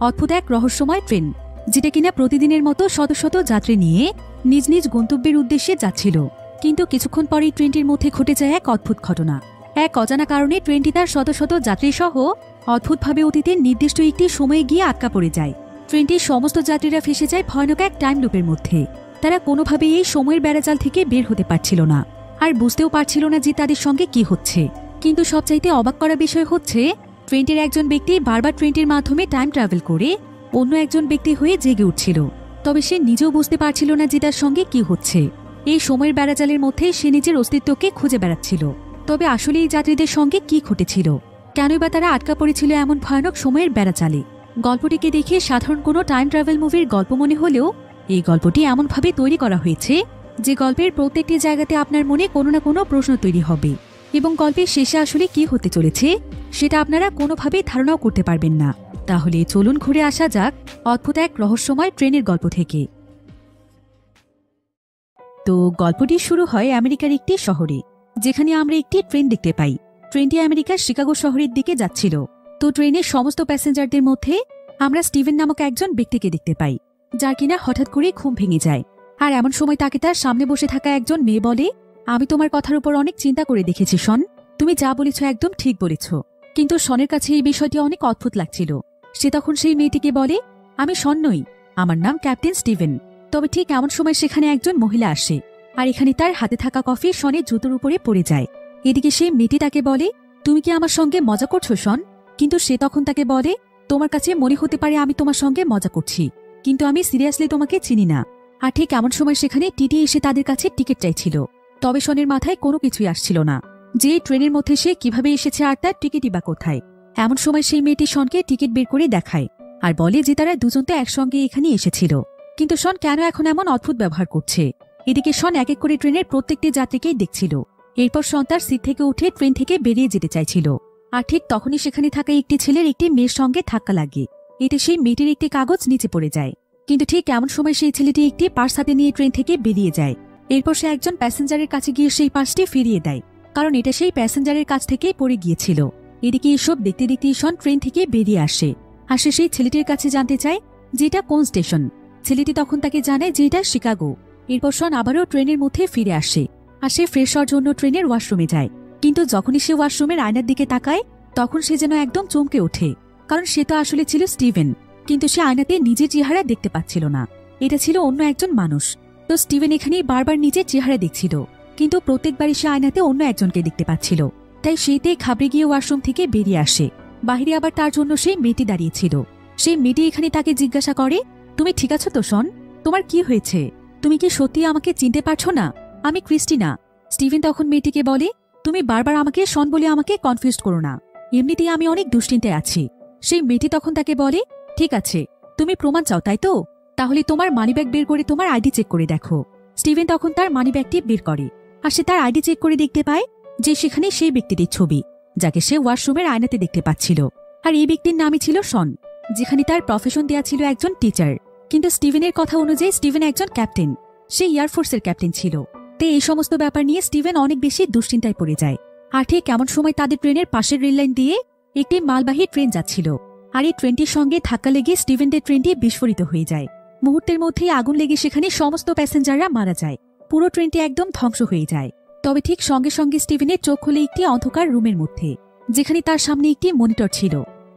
অদ্ভুত এক রহস্যময় ট্রেন, যেটা কিনা প্রতিদিনের মতো শত শত যাত্রী নিয়ে নিজ নিজ গন্তব্যের উদ্দেশ্যে যাচ্ছিল। কিন্তু কিছুক্ষণ পরেই ট্রেনটির মধ্যে ঘটে যায় এক অদ্ভুত ঘটনা। এক অজানা কারণে ট্রেনটি তার শত শত যাত্রী সহ অদ্ভুতভাবে অতীতে নির্দিষ্ট একটি সময়ে গিয়ে আটকা পড়ে যায়। ট্রেনটির সমস্ত যাত্রীরা ফেসে যায় ভয়ানক এক টাইম লুপের মধ্যে। তারা কোনোভাবেই এই সময়ের বেড়াজাল থেকে বের হতে পারছিল না, আর বুঝতেও পারছিল না যে তাদের সঙ্গে কি হচ্ছে। কিন্তু সবচাইতে অবাক করা বিষয় হচ্ছে, ট্রেনটির একজন ব্যক্তি বারবার ট্রেনটির মাধ্যমে টাইম ট্রাভেল করে অন্য একজন ব্যক্তি হয়ে জেগে উঠছিল। তবে সে নিজেও বুঝতে পারছিল না যে তার সঙ্গে কি হচ্ছে। এই সময়ের বেড়াজালের মধ্যে সে নিজের অস্তিত্বকে খুঁজে বেড়াচ্ছিল। তবে আসলে এই যাত্রীদের সঙ্গে কি ঘটেছিল, কেনই বা তারা আটকা পড়েছিল এমন ভয়ানক সময়ের বেড়াজালে? গল্পটিকে দেখে সাধারণ কোনো টাইম ট্রাভেল মুভির গল্প মনে হলেও এই গল্পটি এমনভাবে তৈরি করা হয়েছে যে গল্পের প্রত্যেকটি জায়গাতে আপনার মনে কোনো না কোনো প্রশ্ন তৈরি হবে, এবং গল্পের শেষে আসলে কি হতে চলেছে সেটা আপনারা কোনোভাবেই ধারণাও করতে পারবেন না। তাহলে চলুন ঘুরে আসা যাক অদ্ভুত এক রহস্যময় ট্রেনের গল্প থেকে। তো গল্পটি শুরু হয় আমেরিকার একটি শহরে, যেখানে আমরা একটি ট্রেন দেখতে পাই। ট্রেনটি আমেরিকার শিকাগো শহরের দিকে যাচ্ছিল। তো ট্রেনের সমস্ত প্যাসেঞ্জারদের মধ্যে আমরা স্টিভেন নামক একজন ব্যক্তিকে দেখতে পাই, যার কিনা হঠাৎ করে ঘুম ভেঙে যায়। আর এমন সময় তাকে তার সামনে বসে থাকা একজন মেয়ে বলে, আমি তোমার কথার উপর অনেক চিন্তা করে দেখেছি শন, তুমি যা বলেছ একদম ঠিক বলেছ। কিন্তু শনের কাছে এই বিষয়টি অনেক অদ্ভুত লাগছিল। সে তখন সেই মেয়েটিকে বলে, আমি শন নই, আমার নাম ক্যাপ্টেন স্টিভেন। তবে ঠিক এমন সময় সেখানে একজন মহিলা আসে, আর এখানে তার হাতে থাকা কফি শনের জুতোর উপরে পড়ে যায়। এদিকে সেই মেয়েটি তাকে বলে, তুমি কি আমার সঙ্গে মজা করছো শন? কিন্তু সে তখন তাকে বলে, তোমার কাছে মনে হতে পারে আমি তোমার সঙ্গে মজা করছি, কিন্তু আমি সিরিয়াসলি তোমাকে চিনি না। আর ঠিক এমন সময় সেখানে টিটি এসে তাদের কাছে টিকিট চাইছিল। তবে শনের মাথায় কোনো কিছুই আসছিল না, যে ট্রেনের মধ্যে সে কিভাবে এসেছে আর তার টিকিটই বা কোথায়। এমন সময় সেই মেয়েটি শনকে টিকিট বের করে দেখায় আর বলে যে তারা দুজন তো একসঙ্গে এখানে এসেছিল, কিন্তু শন কেন এখন এমন অদ্ভুত ব্যবহার করছে। এদিকে শন এক এক করে ট্রেনের প্রত্যেকটি যাত্রীকেই দেখছিল। এরপর শন তার সিট থেকে উঠে ট্রেন থেকে বেরিয়ে যেতে চাইছিল। আর ঠিক তখনই সেখানে থাকা একটি ছেলের একটি মেয়ের সঙ্গে ধাক্কা লাগে। এতে সেই মেয়েটির একটি কাগজ নিচে পড়ে যায়। কিন্তু ঠিক এমন সময় সেই ছেলেটি একটি পার্স হাতে নিয়ে ট্রেন থেকে বেরিয়ে যায়। এরপর সে একজন প্যাসেঞ্জারের কাছে গিয়ে সেই পার্সটি ফিরিয়ে দেয়, কারণ এটা সেই প্যাসেঞ্জারের কাছ থেকেই পড়ে গিয়েছিল। এদিকে এসব দেখতে দেখতে শন ট্রেন থেকে বেরিয়ে আসে। আর সে সেই ছেলেটির কাছে জানতে চায় যে এটা কোন স্টেশন। ছেলেটি তখন তাকে জানায় যে এটা শিকাগো। এরপর শন আবারও ট্রেনের মধ্যে ফিরে আসে, আর সে ফ্রেশ হওয়ার জন্য ট্রেনের ওয়াশরুমে যায়। কিন্তু যখনই সে ওয়াশরুমের আয়নার দিকে তাকায়, তখন সে যেন একদম চমকে ওঠে, কারণ সে তো আসলে ছিল স্টিভেন, কিন্তু সে আয়নাতে নিজের চেহারা দেখতে পাচ্ছিল না। এটা ছিল অন্য একজন মানুষ। তো স্টিভেন এখানেই বারবার নিজের চেহারা দেখছিল, কিন্তু প্রত্যেকবারই সে আয়নাতে অন্য একজনকে দেখতে পাচ্ছিল। তাই সেইতে ঘাবড়ে গিয়ে ওয়াশরুম থেকে বেরিয়ে আসে। বাহিরে আবার তার জন্য সেই মেয়েটি দাঁড়িয়েছিল। সেই মেয়েটি এখানে তাকে জিজ্ঞাসা করে, তুমি ঠিক আছো তো শন? তোমার কি হয়েছে? তুমি কি সত্যি আমাকে চিনতে পারছো না? আমি ক্রিস্টিনা। স্টিভেন তখন মেয়েটিকে বলে, তুমি বারবার আমাকে শন বলে আমাকে কনফিউজ করো না, এমনিতেই আমি অনেক দুশ্চিন্তায় আছি। সেই মেয়েটি তখন তাকে বলে, ঠিক আছে, তুমি প্রমাণ চাও তাই তো? তাহলে তোমার মানিব্যাগ বের করে তোমার আইডি চেক করে দেখো। স্টিভেন তখন তার মানিব্যাগটি বের করে, আর সে তার আইডি চেক করে দেখতে পায় যে সেখানে সেই ব্যক্তিটির ছবি, যাকে সে ওয়াশরুমের আয়নাতে দেখতে পাচ্ছিল। আর এই ব্যক্তির নামই ছিল শন, যেখানে তার প্রফেশন দেয়া ছিল একজন টিচার। কিন্তু স্টিভেনের কথা অনুযায়ী স্টিভেন একজন ক্যাপ্টেন, সে এয়ারফোর্সের ক্যাপ্টেন ছিল। তাই এই সমস্ত ব্যাপার নিয়ে স্টিভেন অনেক বেশি দুশ্চিন্তায় পড়ে যায়। আর ঠিক এমন সময় তাদের ট্রেনের পাশের রেললাইন দিয়ে একটি মালবাহী ট্রেন যাচ্ছিল, আর এই ট্রেনটির সঙ্গে ধাক্কা লেগে স্টিভেনদের ট্রেনটি বিস্ফোরিত হয়ে যায়। মুহূর্তের মধ্যেই আগুন লেগে সেখানে সমস্ত প্যাসেঞ্জাররা মারা যায়। পুরো ট্রেনটি একদম ধ্বংস হয়ে যায়। তবে ঠিক সঙ্গে সঙ্গে স্টিভেনের চোখ খুলে একটি অন্ধকার রুমের মধ্যে, যেখানে তার সামনে একটি মনিটর ছিল।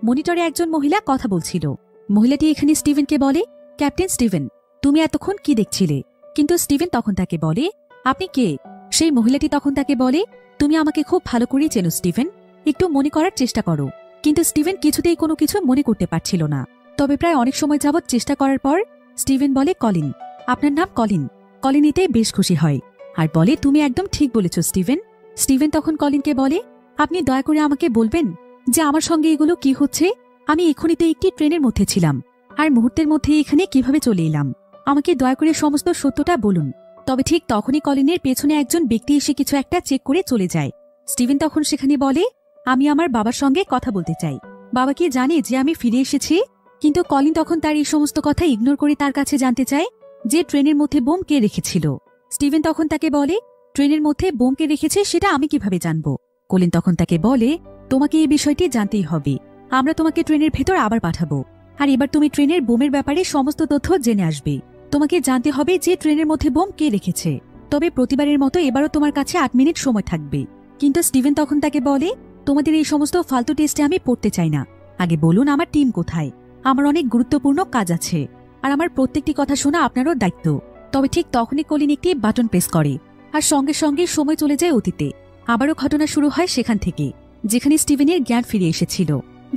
মনিটরে একজন মহিলা কথা বলছিল। মহিলাটি এখানে স্টিভেনকে বলে, ক্যাপ্টেন স্টিভেন, তুমি এতক্ষণ কি দেখছিলে? কিন্তু স্টিভেন তখন তাকে বলে, আপনি কে? সেই মহিলাটি তখন তাকে বলে, তুমি আমাকে খুব ভালো করে চেনো স্টিভেন, একটু মনে করার চেষ্টা করো। কিন্তু স্টিভেন কিছুতেই কোনো কিছু মনে করতে পারছিল না। তবে প্রায় অনেক সময় যাবৎ চেষ্টা করার পর স্টিভেন বলে, কলিন, আপনার নাম কলিন। কলিন এতে বেশ খুশি হয় আর বলে, তুমি একদম ঠিক বলেছ স্টিভেন। স্টিভেন তখন কলিনকে বলে, আপনি দয়া করে আমাকে বলবেন যে আমার সঙ্গে এগুলো কি হচ্ছে? আমি এখনই তো একটি ট্রেনের মধ্যে ছিলাম, আর মুহূর্তের মধ্যে এখানে কিভাবে চলে এলাম? আমাকে দয়া করে সমস্ত সত্যটা বলুন। তবে ঠিক তখনই কলিনের পেছনে একজন ব্যক্তি এসে কিছু একটা চেক করে চলে যায়। স্টিভেন তখন সেখানে বলে, আমি আমার বাবার সঙ্গে কথা বলতে চাই। বাবা কি জানে যে আমি ফিরে এসেছি? কিন্তু কলিন তখন তার এই সমস্ত কথা ইগনোর করে তার কাছে জানতে চায় যে ট্রেনের মধ্যে বোম কে রেখেছিল। স্টিভেন তখন তাকে বলে, ট্রেনের মধ্যে বোম কে রেখেছে সেটা আমি কিভাবে জানবো? কলিন তখন তাকে বলে, তোমাকে এই বিষয়টি জানতেই হবে। আমরা তোমাকে ট্রেনের ভেতর আবার পাঠাবো, আর এবার তুমি ট্রেনের বোমের ব্যাপারে সমস্ত তথ্য জেনে আসবে। তোমাকে জানতে হবে যে ট্রেনের মধ্যে বোম কে রেখেছে। তবে প্রতিবারের মতো এবারও তোমার কাছে 8 মিনিট সময় থাকবে। কিন্তু স্টিভেন তখন তাকে বলে, তোমাদের এই সমস্ত ফালতু টেস্টে আমি পড়তে চাই না। আগে বলুন আমার টিম কোথায়? আমার অনেক গুরুত্বপূর্ণ কাজ আছে, আর আমার প্রত্যেকটি কথা শোনা আপনারও দায়িত্ব। তবে ঠিক তখনই কলিন একটি বাটন প্রেস করে, আর সঙ্গে সঙ্গে সময় চলে যায় অতীতে। আবারও ঘটনা শুরু হয় সেখান থেকে, যেখানে স্টিভেনের জ্ঞান ফিরে এসেছিল।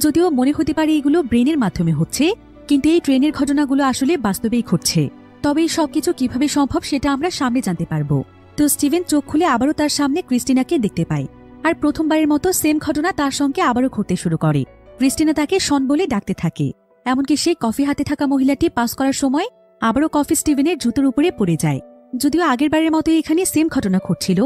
যদিও মনে হতে পারে এগুলো ব্রেনের মাধ্যমে হচ্ছে, কিন্তু এই ট্রেনের ঘটনাগুলো আসলে বাস্তবেই ঘটছে। তবে এই সবকিছু কিভাবে সম্ভব সেটা আমরা সামনে জানতে পারবো। তো স্টিভেন চোখ খুলে আবারও তার সামনে ক্রিস্টিনাকে দেখতে পায়, আর প্রথমবারের মতো সেম ঘটনা তার সঙ্গে আবারও ঘটতে শুরু করে। ক্রিস্টিনা তাকে শন বলে ডাকতে থাকে। এমনকি সেই কফি হাতে থাকা মহিলাটি পাস করার সময় আবারও কফি স্টিভেনের জুতোর উপরে পড়ে যায়। যদিও আগের বারের মতো এখানে সেম ঘটনা ঘটছিল,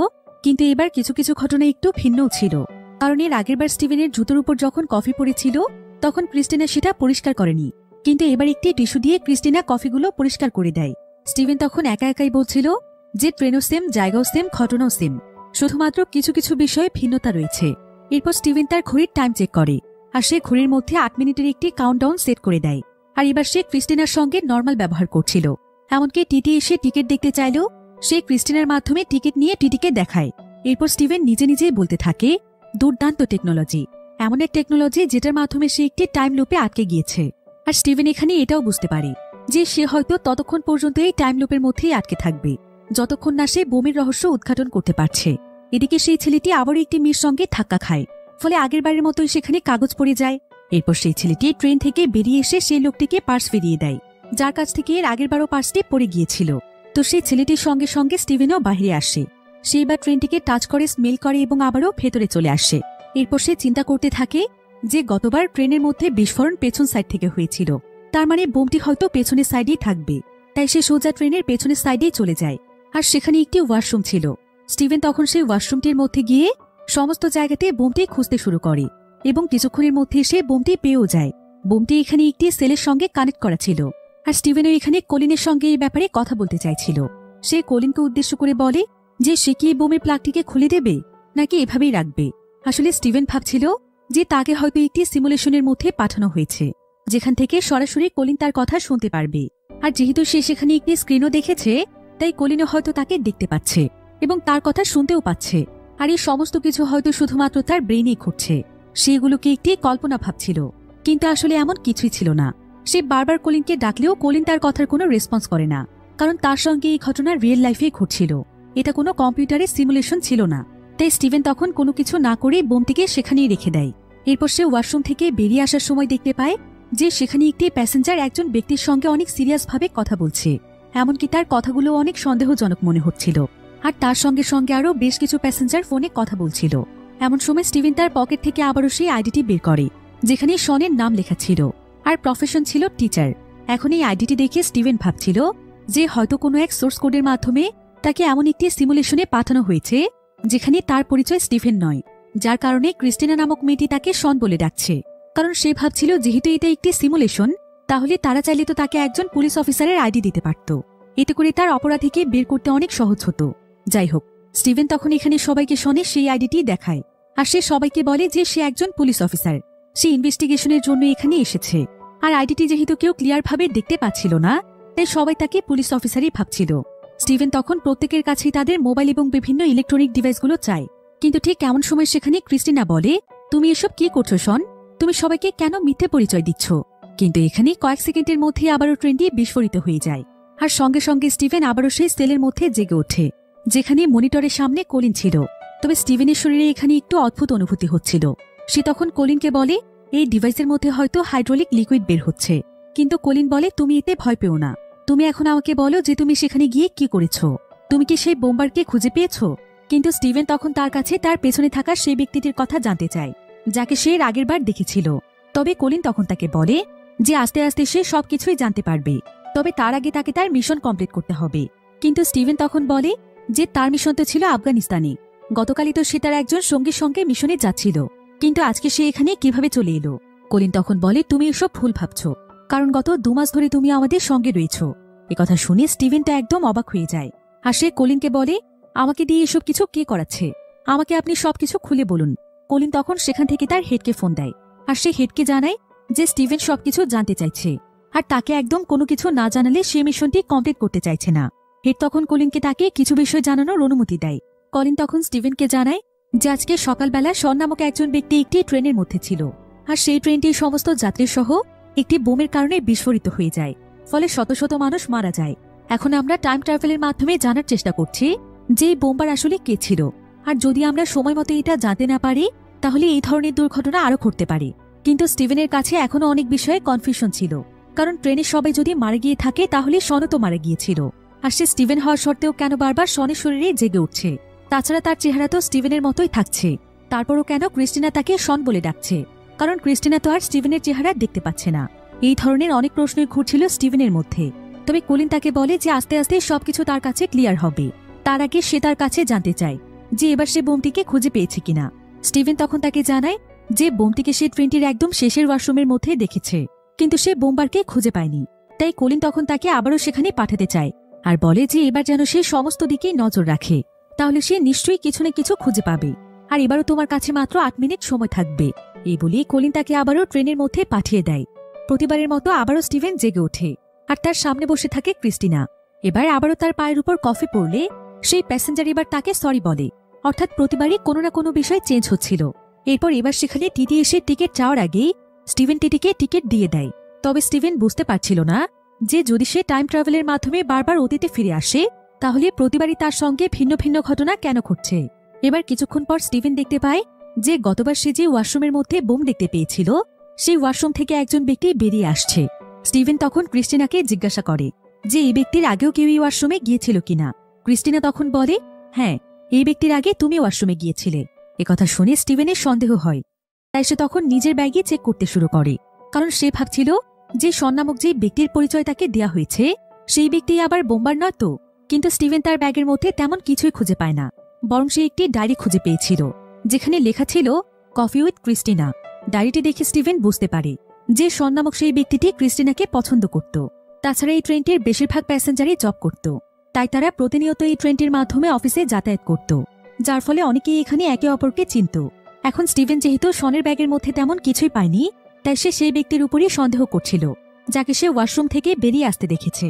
কিন্তু এবার কিছু কিছু ঘটনা একটু ভিন্নও ছিল। কারণ এর আগের বার স্টিভেনের জুতোর উপর যখন কফি পড়েছিল তখন ক্রিস্টিনা সেটা পরিষ্কার করেনি, কিন্তু এবার একটি টিস্যু দিয়ে ক্রিস্টিনা কফিগুলো পরিষ্কার করে দেয়। স্টিভেন তখন একা একাই বলছিল যে ট্রেনও সেম, জায়গাও সেম, ঘটনাও সেম, শুধুমাত্র কিছু কিছু বিষয়ে ভিন্নতা রয়েছে। এরপর স্টিভেন তার ঘড়ির টাইম চেক করে, আর সে ঘড়ির মধ্যে 8 মিনিটের একটি কাউন্টডাউন সেট করে দেয়। আর এবার সে ক্রিস্টিনার সঙ্গে নর্মাল ব্যবহার করছিল। এমনকি টিটি এসে টিকিট দেখতে চাইলেও সে ক্রিস্টিনার মাধ্যমে টিকিট নিয়ে টিটিকে দেখায়। এরপর স্টিভেন নিজে নিজেই বলতে থাকে, দুর্দান্ত টেকনোলজি, এমন এক টেকনোলজি যেটার মাধ্যমে সে একটি টাইম লুপে আটকে গিয়েছে। আর স্টিভেন এখানে এটাও বুঝতে পারে যে সে হয়তো ততক্ষণ পর্যন্ত এই টাইম লুপের মধ্যেই আটকে থাকবে যতক্ষণ না সে বোমের রহস্য উদ্ঘাটন করতে পারছে। এদিকে সেই ছেলেটি আবারও একটি মেয়ের সঙ্গে ধাক্কা খায়, ফলে আগের বারের মতোই সেখানে কাগজ পড়ে যায়। এরপর সেই ছেলেটি ট্রেন থেকে বেরিয়ে এসে সেই লোকটিকে পার্স ফিরিয়ে দেয়, যার কাছ থেকে এর আগের বারও পার্সটি পড়ে গিয়েছিল। তো সেই ছেলেটির সঙ্গে সঙ্গে স্টিভেনও বাইরে আসে। সে এবার ট্রেনটিকে টাচ করে, স্মেল করে এবং আবারও ভেতরে চলে আসে। এরপর সে চিন্তা করতে থাকে যে গতবার ট্রেনের মধ্যে বিস্ফোরণ পেছন সাইড থেকে হয়েছিল, তার মানে বোমটি হয়তো পেছনের সাইডেই থাকবে। তাই সে সোজা ট্রেনের পেছনের সাইডেই চলে যায়, আর সেখানে একটি ওয়াশরুম ছিল। স্টিভেন তখন সেই ওয়াশরুমটির মধ্যে গিয়ে সমস্ত জায়গাতে বোমটি খুঁজতে শুরু করে, এবং কিছুক্ষণের মধ্যে সে বোমটি পেয়েও যায়। বোমটি এখানে একটি সেলের সঙ্গে কানেক্ট করা ছিল, আর স্টিভেনও এখানে কলিনের সঙ্গে এই ব্যাপারে কথা বলতে চাইছিল। সে কলিনকে উদ্দেশ্য করে বলে যে সে কি বোমের প্লাগটিকে খুলে দেবে নাকি এভাবেই রাখবে। আসলে স্টিভেন ভাবছিল যে তাকে হয়তো একটি সিমুলেশনের মধ্যে পাঠানো হয়েছে, যেখান থেকে সরাসরি কলিন তার কথা শুনতে পারবে। আর যেহেতু সে সেখানে একটি স্ক্রিনও দেখেছে, তাই কলিনও হয়তো তাকে দেখতে পাচ্ছে এবং তার কথা শুনতেও পাচ্ছে। আর এই সমস্ত কিছু হয়তো শুধুমাত্র তার ব্রেনেই ঘটছে। সেগুলোকে একটি কল্পনা ভাবছিল, কিন্তু আসলে এমন কিছুই ছিল না। সে বারবার কলিনকে ডাকলেও কলিন তার কথার কোনো রেসপন্স করে না, কারণ তার সঙ্গে এই ঘটনা রিয়েল লাইফে ঘটছিল। এটা কোনো কম্পিউটারের সিমুলেশন ছিল না। তাই স্টিভেন তখন কোনো কিছু না করে বোমটিকে সেখানেই রেখে দেয়। এরপর সে ওয়াশরুম থেকে বেরিয়ে আসার সময় দেখতে পায় যে সেখানে একটি প্যাসেঞ্জার একজন ব্যক্তির সঙ্গে অনেক সিরিয়াসভাবে কথা বলছে, এমনকি তার কথাগুলো অনেক সন্দেহজনক মনে হচ্ছিল। আর তার সঙ্গে সঙ্গে আরও বেশ কিছু প্যাসেঞ্জার ফোনে কথা বলছিল। এমন সময় স্টিভেন তার পকেট থেকে আবারও সেই আইডিটি বের করে, যেখানে শনের নাম লেখা ছিল, আর প্রফেশন ছিল টিচার। এখন এই আইডিটি দেখে স্টিভেন ভাবছিল যে হয়তো কোনো এক সোর্স কোডের মাধ্যমে তাকে এমন একটি সিমুলেশনে পাঠানো হয়েছে যেখানে তার পরিচয় স্টিফেন নয়, যার কারণে ক্রিস্টিনা নামক মেয়েটি তাকে শন বলে ডাকছে। কারণ সে ভাবছিল যেহেতু এটা একটি সিমুলেশন, তাহলে তারা চাইলে তো তাকে একজন পুলিশ অফিসারের আইডি দিতে পারত। এতে করে তার অপরাধীকে বের করতে অনেক সহজ হতো। যাই হোক, স্টিভেন তখন এখানে সবাইকে শনে সেই আইডিটি দেখায়, আর সে সবাইকে বলে যে সে একজন পুলিশ অফিসার, সে ইনভেস্টিগেশনের জন্য এখানে এসেছে। আর আইডিটি যেহেতু কেউ ক্লিয়ারভাবে দেখতে পাচ্ছিল না, তাই সবাই তাকে পুলিশ অফিসারই ভাবছিল। স্টিভেন তখন প্রত্যেকের কাছেই তাদের মোবাইল এবং বিভিন্ন ইলেকট্রনিক ডিভাইসগুলো চায়। কিন্তু ঠিক এমন সময় সেখানে ক্রিস্টিনা বলে, তুমি এসব কি করছো শন? তুমি সবাইকে কেন মিথ্যে পরিচয় দিচ্ছ? কিন্তু এখানে কয়েক সেকেন্ডের মধ্যে আবারও ট্রেনটি বিস্ফোরিত হয়ে যায়, আর সঙ্গে সঙ্গে স্টিভেন আবারও সেই সেলের মধ্যে জেগে ওঠে, যেখানে মনিটরের সামনে কলিন ছিল। তবে স্টিভেনের শরীরে এখানে একটু অদ্ভুত অনুভূতি হচ্ছিল। সে তখন কলিনকে বলে এই ডিভাইসের মধ্যে হয়তো হাইড্রোলিক লিকুইড বের হচ্ছে। কিন্তু কলিন বলে, তুমি এতে ভয় পেও না, তুমি এখন আমাকে বলো যে তুমি সেখানে গিয়ে কি করেছ, তুমি কি সেই বোম্বারকে খুঁজে পেয়েছ? কিন্তু স্টিভেন তখন তার কাছে তার পেছনে থাকা সেই ব্যক্তিটির কথা জানতে চায়, যাকে সে এর আগের বার দেখেছিল। তবে কলিন তখন তাকে বলে যে আস্তে আস্তে সে সবকিছুই জানতে পারবে, তবে তার আগে তাকে তার মিশন কমপ্লিট করতে হবে। কিন্তু স্টিভেন তখন বলে যে তার মিশন তো ছিল আফগানিস্তানে, গতকালই তো সে তার একজন সঙ্গীর সঙ্গে মিশনে যাচ্ছিল, কিন্তু আজকে সে এখানে কিভাবে চলে এলো? কলিন তখন বলে, তুমি এসব ভুল ভাবছ, কারণ গত 2 মাস ধরে তুমি আমাদের সঙ্গে রয়েছ। একথা শুনে স্টিভেন তো একদম অবাক হয়ে যায়, আর সে কলিনকে বলে, আমাকে দিয়ে এসব কিছু কে করাচ্ছে? আমাকে আপনি সবকিছু খুলে বলুন। কলিন তখন সেখান থেকে তার হেডকে ফোন দেয়, আর সে হেডকে জানায় যে স্টিভেন সবকিছু জানতে চাইছে আর তাকে একদম কোনো কিছু না জানালে সে মিশনটি কমপ্লিট করতে চাইছে না। হেড তখন কলিনকে তাকে কিছু বিষয় জানানোর অনুমতি দেয়। কলিন তখন স্টিভেনকে জানায় যে আজকে সকালবেলা শন নামক একজন ব্যক্তি একটি ট্রেনের মধ্যে ছিল আর সেই ট্রেনটি সমস্ত যাত্রী সহ একটি বোমের কারণে বিস্ফোরিত হয়ে যায়, ফলে শত শত মানুষ মারা যায়। এখন আমরা টাইম ট্রাভেলের মাধ্যমে জানার চেষ্টা করছি যে এই বোমবার আসলে কে ছিল, আর যদি আমরা সময় মতো এটা জানতে না পারি তাহলে এই ধরনের দুর্ঘটনা আরো ঘটতে পারে। কিন্তু স্টিভেনের কাছে এখনো অনেক বিষয়ে কনফিউশন ছিল, কারণ ট্রেনের সবাই যদি মারা গিয়ে থাকে তাহলে শনও তো মারা গিয়েছিল, আর সে স্টিভেন হওয়ার সত্ত্বেও কেন বারবার শনের শরীরে জেগে উঠছে? তাছাড়া তার চেহারা তো স্টিভেনের মতোই থাকছে, তারপরও কেন ক্রিস্টিনা তাকে শন বলে ডাকছে? কারণ ক্রিস্টিনা তো আর স্টিভেনের চেহারা দেখতে পাচ্ছে না। এই ধরনের অনেক প্রশ্নই ঘুরছিল স্টিভেনের মধ্যে। তবে কলিন তাকে বলে যে আস্তে আস্তে সবকিছু তার কাছে ক্লিয়ার হবে, তার আগে সে তার কাছে জানতে চায় যে এবার সে বোমটিকে খুঁজে পেয়েছে কিনা। স্টিভেন তখন তাকে জানায় যে বোমটিকে সে ট্রেনটির একদম শেষের ওয়াশরুমের মধ্যে দেখেছে, কিন্তু সে বোমবারকে খুঁজে পায়নি। তাই কলিন তখন তাকে আবারও সেখানে পাঠাতে চায় আর বলে যে এবার যেন সে সমস্ত দিকেই নজর রাখে, তাহলে সে নিশ্চয়ই কিছু না কিছু খুঁজে পাবে, আর এবারও তোমার কাছে মাত্র 8 মিনিট সময় থাকবে। এই বলেই কলিন তাকে আবারও ট্রেনের মধ্যে পাঠিয়ে দেয়। প্রতিবারের মতো আবারও স্টিভেন জেগে ওঠে আর তার সামনে বসে থাকে ক্রিস্টিনা। এবার আবারও তার পায়ের উপর কফি পড়লে সেই প্যাসেঞ্জার এবার তাকে সরি বলে, অর্থাৎ প্রতিবারই কোনো না কোনো বিষয় চেঞ্জ হচ্ছিল। এবার সেখানে টিটি এসে টিকিট চাওয়ার আগেই স্টিভেন টিটিকে টিকিট দিয়ে দেয়। তবে স্টিভেন বুঝতে পারছিল না যে যদি সে টাইম ট্রাভেলের মাধ্যমে বারবার অতীতে ফিরে আসে তাহলে প্রতিবারই তার সঙ্গে ভিন্ন ভিন্ন ঘটনা কেন ঘটছে। এবার কিছুক্ষণ পর স্টিভেন দেখতে পায় যে গতবার সে যে ওয়াশরুমের মধ্যে বোম দেখতে পেয়েছিল সেই ওয়াশরুম থেকে একজন ব্যক্তি বেরিয়ে আসছে। স্টিভেন তখন ক্রিস্টিনাকে জিজ্ঞাসা করে যে এই ব্যক্তির আগেও কেউ এই ওয়াশরুমে গিয়েছিল কিনা। ক্রিস্টিনা তখন বলে, হ্যাঁ, এই ব্যক্তির আগে তুমি ওয়াশরুমে গিয়েছিলে। একথা শুনে স্টিভেনের সন্দেহ হয়, তাই সে তখন নিজের ব্যাগে চেক করতে শুরু করে, কারণ সে ভাবছিল যে শন নামক যে ব্যক্তির পরিচয় তাকে দেয়া হয়েছে সেই ব্যক্তি আবার বোম্বার নয় তো। কিন্তু স্টিভেন তার ব্যাগের মধ্যে তেমন কিছুই খুঁজে পায় না, বরং সে একটি ডায়েরি খুঁজে পেয়েছিল যেখানে লেখা ছিল কফি উইথ ক্রিস্টিনা। ডায়েরিটি দেখে স্টিভেন বুঝতে পারে যে শন নামক সেই ব্যক্তিটি ক্রিস্টিনাকে পছন্দ করত। তাছাড়া এই ট্রেনটির বেশিরভাগ প্যাসেঞ্জারই জব করত, তাই তারা প্রতিনিয়ত এই ট্রেনটির মাধ্যমে অফিসে যাতায়াত করত, যার ফলে অনেকেই এখানে একে অপরকে চিনত। এখন স্টিভেন যেহেতু শনের ব্যাগের মধ্যে তেমন কিছুই পায়নি, তাই সে সেই ব্যক্তির উপরই সন্দেহ করছিল যাকে সে ওয়াশরুম থেকে বেরিয়ে আসতে দেখেছে।